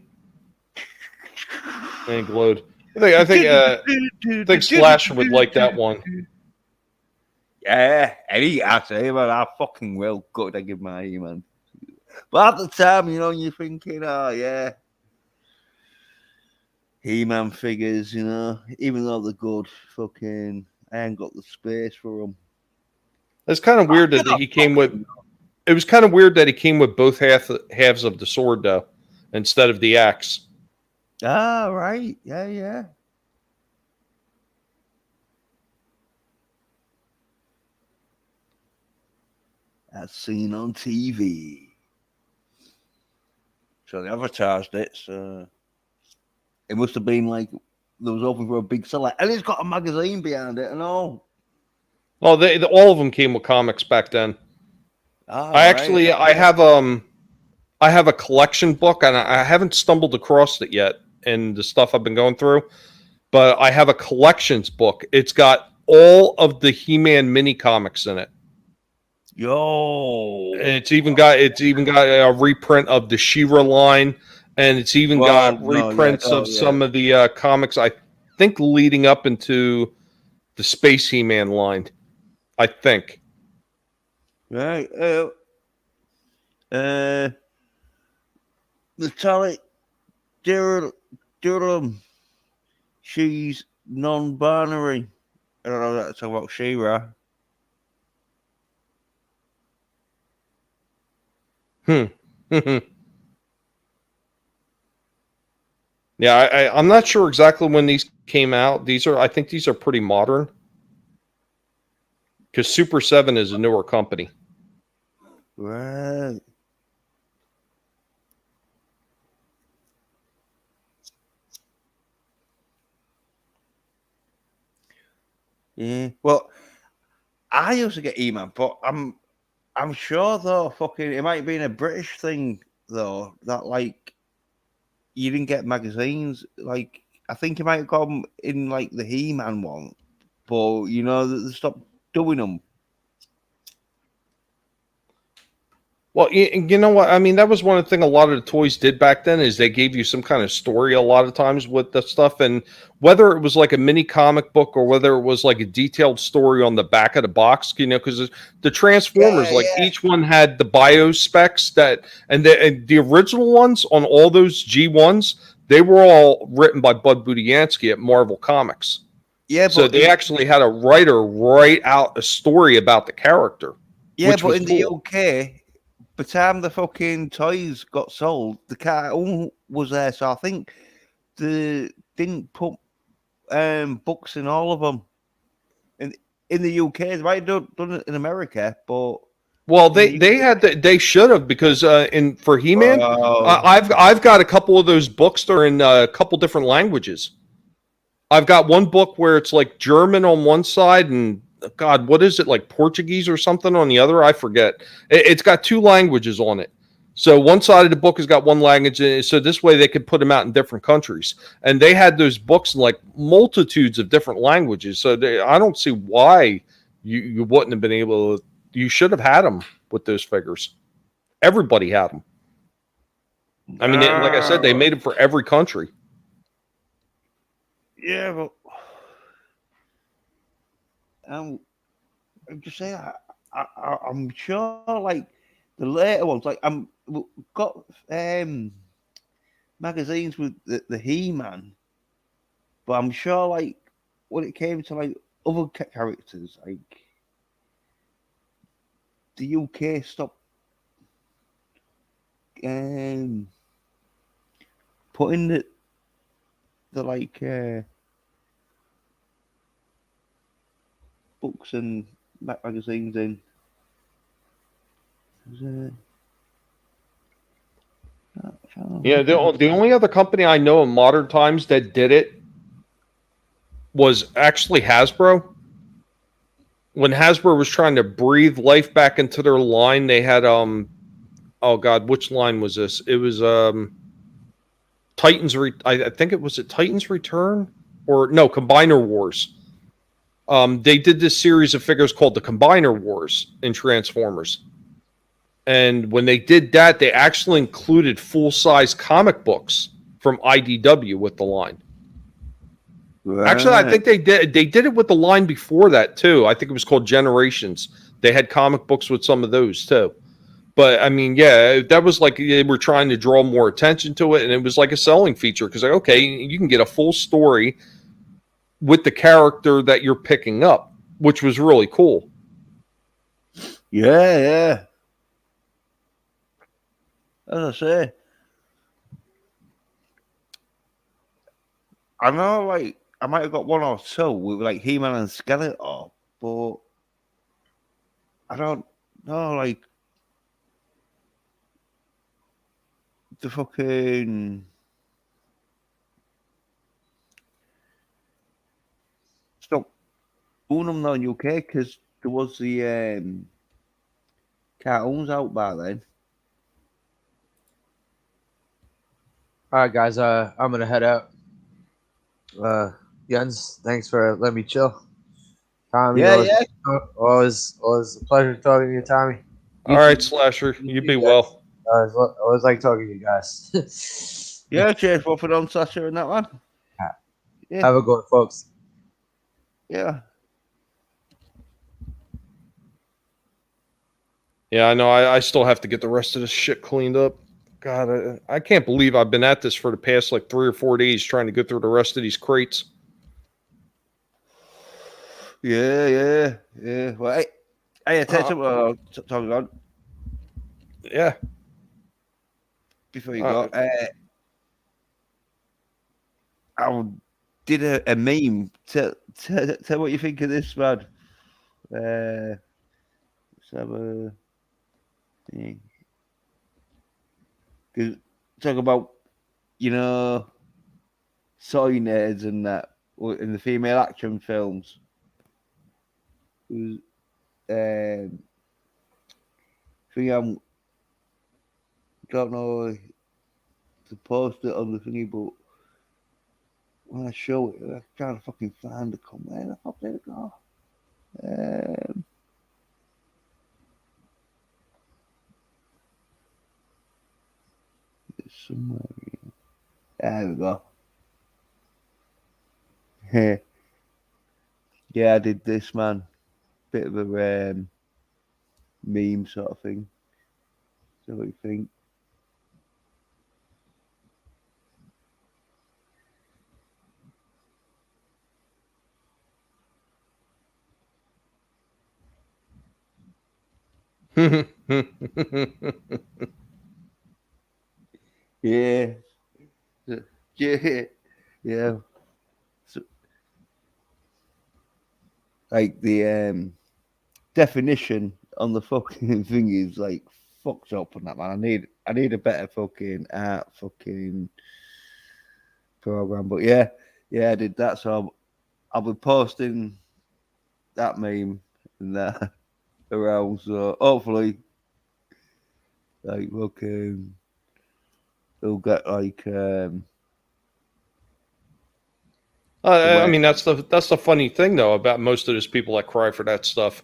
And glowed. I think Slasher would like that one. Yeah, any actually, but I fucking will. Good, I give my He-Man. But at the time, you know, you're thinking, oh yeah, He-Man figures, you know, even though they're good, fucking, I ain't got the space for them. It's kind of weird that he came with. It was kind of weird that he came with both halves of the sword, though, instead of the axe. Ah, right, yeah. As seen on TV. So they advertised it, so it must have been like there was open for a big seller. And it's got a magazine behind it and all. Oh, all of them came with comics back then. I have a collection book, and I haven't stumbled across it yet. and the stuff I've been going through. But I have a collections book. It's got all of the He-Man mini comics in it. Yo. It's even got a reprint of the She-Ra line, and it's even got reprints of some of the comics, I think, leading up into the Space He-Man line. I think. Right. Natalie Durham. She's non-binary. I don't know if that's about She-Ra. Yeah, I'm not sure exactly when these came out. I think these are pretty modern. Because Super 7 is a newer company. Right. Yeah. Well, I used to get email, but I'm sure though, fucking, it might be a British thing though, that like you didn't get magazines. Like I think it might have come in like the He-Man one, but you know they stopped doing them. Well, you know what? I mean, that was one of the things a lot of the toys did back then is they gave you some kind of story a lot of times with the stuff. And whether it was like a mini comic book or whether it was like a detailed story on the back of the box, you know, because the Transformers, each one had the bio specs and the original ones on all those G1s, they were all written by Bud Budiansky at Marvel Comics. Yeah, so but they actually had a writer write out a story about the character. Yeah, which but was in cool. the UK, by the time the fucking toys got sold, the cartoon was there. So I think they didn't put books in all of them. In the UK, they might have done it in America, but Well, in the they should have because for He-Man, Wow. I've got a couple of those books that are in a couple different languages. I've got one book where it's like German on one side and God, what is it, like Portuguese or something on the other? I forget. It's got two languages on it. So one side of the book has got one language, so this way they could put them out in different countries. And they had those books in like multitudes of different languages. So I don't see why you wouldn't have been able to. You should have had them with those figures. Everybody had them. I mean, like I said, they made them for every country. Yeah, but I'm just saying, I'm sure like the later ones, like got magazines with the He-Man, but I'm sure like when it came to like other characters, like the UK stopped putting the like books and magazines in. Yeah, the only other company I know in modern times that did it was actually Hasbro. When Hasbro was trying to breathe life back into their line, they had oh God, which line was this? It was I think it was Titan's Return or no, Combiner Wars. They did this series of figures called the Combiner Wars in Transformers. And when they did that, they actually included full-size comic books from IDW with the line. Right. Actually, I think they did it with the line before that too. I think it was called Generations. They had comic books with some of those too. But I mean, yeah, that was like they were trying to draw more attention to it, and it was like a selling feature because, like, okay, you can get a full story with the character that you're picking up, which was really cool. Yeah. As I say, I know, like, I might have got one or two with like He-Man and Skeletor, but I don't know, like, the fucking stop doing them now in UK because there was the cartoons out by then. All right, guys. I'm gonna head out. Jens, thanks for letting me chill. Tommy, Yeah, yeah. always a pleasure talking to you, Tommy. All You right, too. Slasher, you Too, be Jens. well. Always like talking to you guys. Yeah, cheers for putting on Sasha and that one. Yeah, Have a good one, folks. yeah. Yeah, I know. I still have to get the rest of this shit cleaned up. God, I can't believe I've been at this for the past like 3 or 4 days trying to get through the rest of these crates. Yeah. Well, hey, tell you something talking on Yeah. before you go. I did a meme. Tell what you think of this, man. Let's have a thing. 'Cause talk about, you know, soy nerds and that in the female action films. Um, think I'm don't know to post it on the thingy, but when I show it, I'm trying to fucking find the comment. Where the fuck did it go? It's somewhere. There we go. Yeah, I did this, man. Bit of a meme sort of thing. So what do you think? Yeah, yeah, yeah. So, like the definition on the fucking thing is like fucked up on that, man. I need a better fucking art fucking program. But yeah, I did that. So I'll be posting that meme and that around. So hopefully, like fucking, they'll get like I mean, that's the funny thing though about most of those people that cry for that stuff.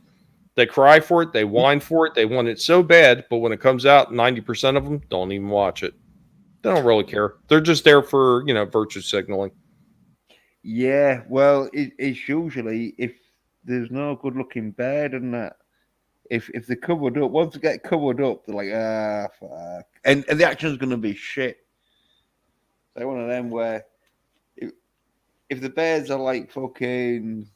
They cry for it, they whine for it, they want it so bad, but when it comes out, 90% of them don't even watch it. They don't really care. They're just there for virtue signaling. Yeah, well, it's usually if there's no good looking bed and that. If they're covered up, once they get covered up, they're like, fuck. And the action's going to be shit. Like one of them where if the bears are like fucking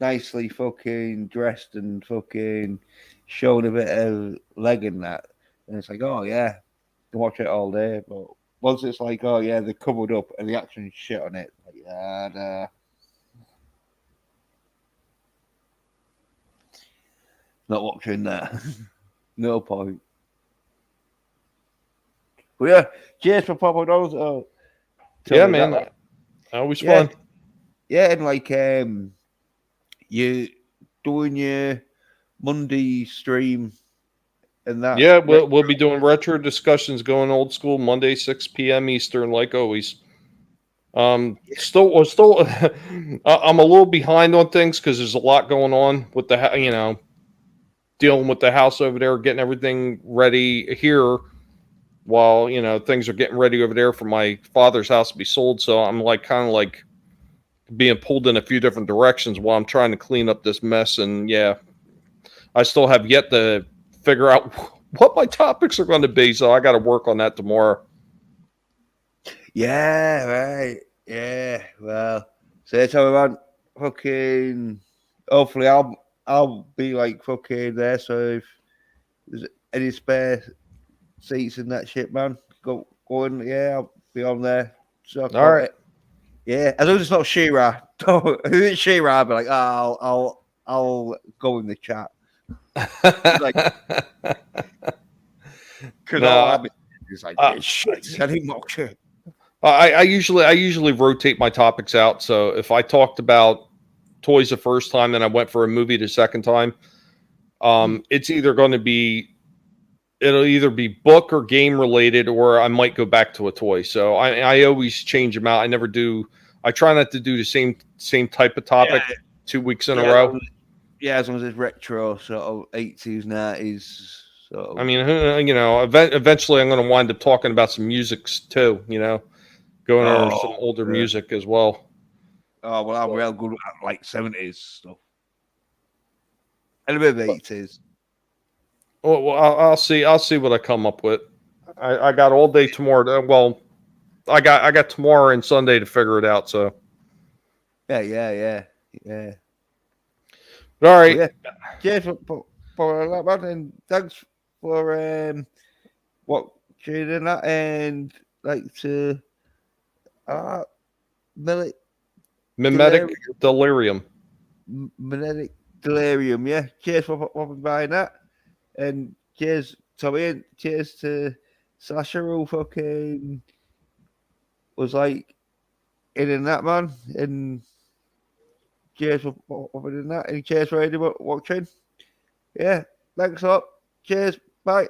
nicely fucking dressed and fucking showing a bit of leg in that, and it's like, oh yeah, can watch it all day. But once it's like, oh yeah, they're covered up and the action's shit on it, like, nah. Not watching that. No point. But yeah, cheers for popping those. Yeah, man. Always fun. Yeah, and like you doing your Monday stream and that's Yeah, we'll be doing retro discussions going old school Monday 6 p.m. Eastern like always. Still I'm a little behind on things because there's a lot going on with the dealing with the house over there, getting everything ready here while things are getting ready over there for my father's house to be sold. So I'm like kind of like being pulled in a few different directions while I'm trying to clean up this mess. And yeah, I still have yet to figure out what my topics are going to be. So I got to work on that tomorrow. Yeah, right. Yeah, well, so that's how everyone fucking. Hopefully, I'll be like fucking there. So if there's any spare seats in that shit, man, go in. Yeah, I'll be on there. So All right. Yeah, as long as it's not She-Ra. If it's She-Ra, I'll be like, I'll go in the chat. Like, because No, it's like shit. I need more shit. I usually rotate my topics out. So if I talked about toys the first time, then I went for a movie the second time. It's either going to be it'll either be book or game related, or I might go back to a toy. So I always change them out. I never do. I try not to do the same type of topic 2 weeks in a row. Yeah, as long as it's retro, sort of 80s, 90s. So I mean, eventually I'm going to wind up talking about some musics too. Going over some older music as well. Oh well, I'm real good at like 70s stuff and a bit of 80s. Well, I'll see. I'll see what I come up with. I got all day tomorrow. Well, I got tomorrow and Sunday to figure it out. So Yeah. all right. Well, yeah. Cheers for that, man, and thanks for watching that, and like to Mimetic Delirium. Mimetic Delirium, yeah. Cheers for buying that, and cheers Tommy, and cheers to Sasha who fucking was like in that, man, and cheers for doing that, and cheers for everybody watching. Yeah, thanks a lot. Cheers, bye.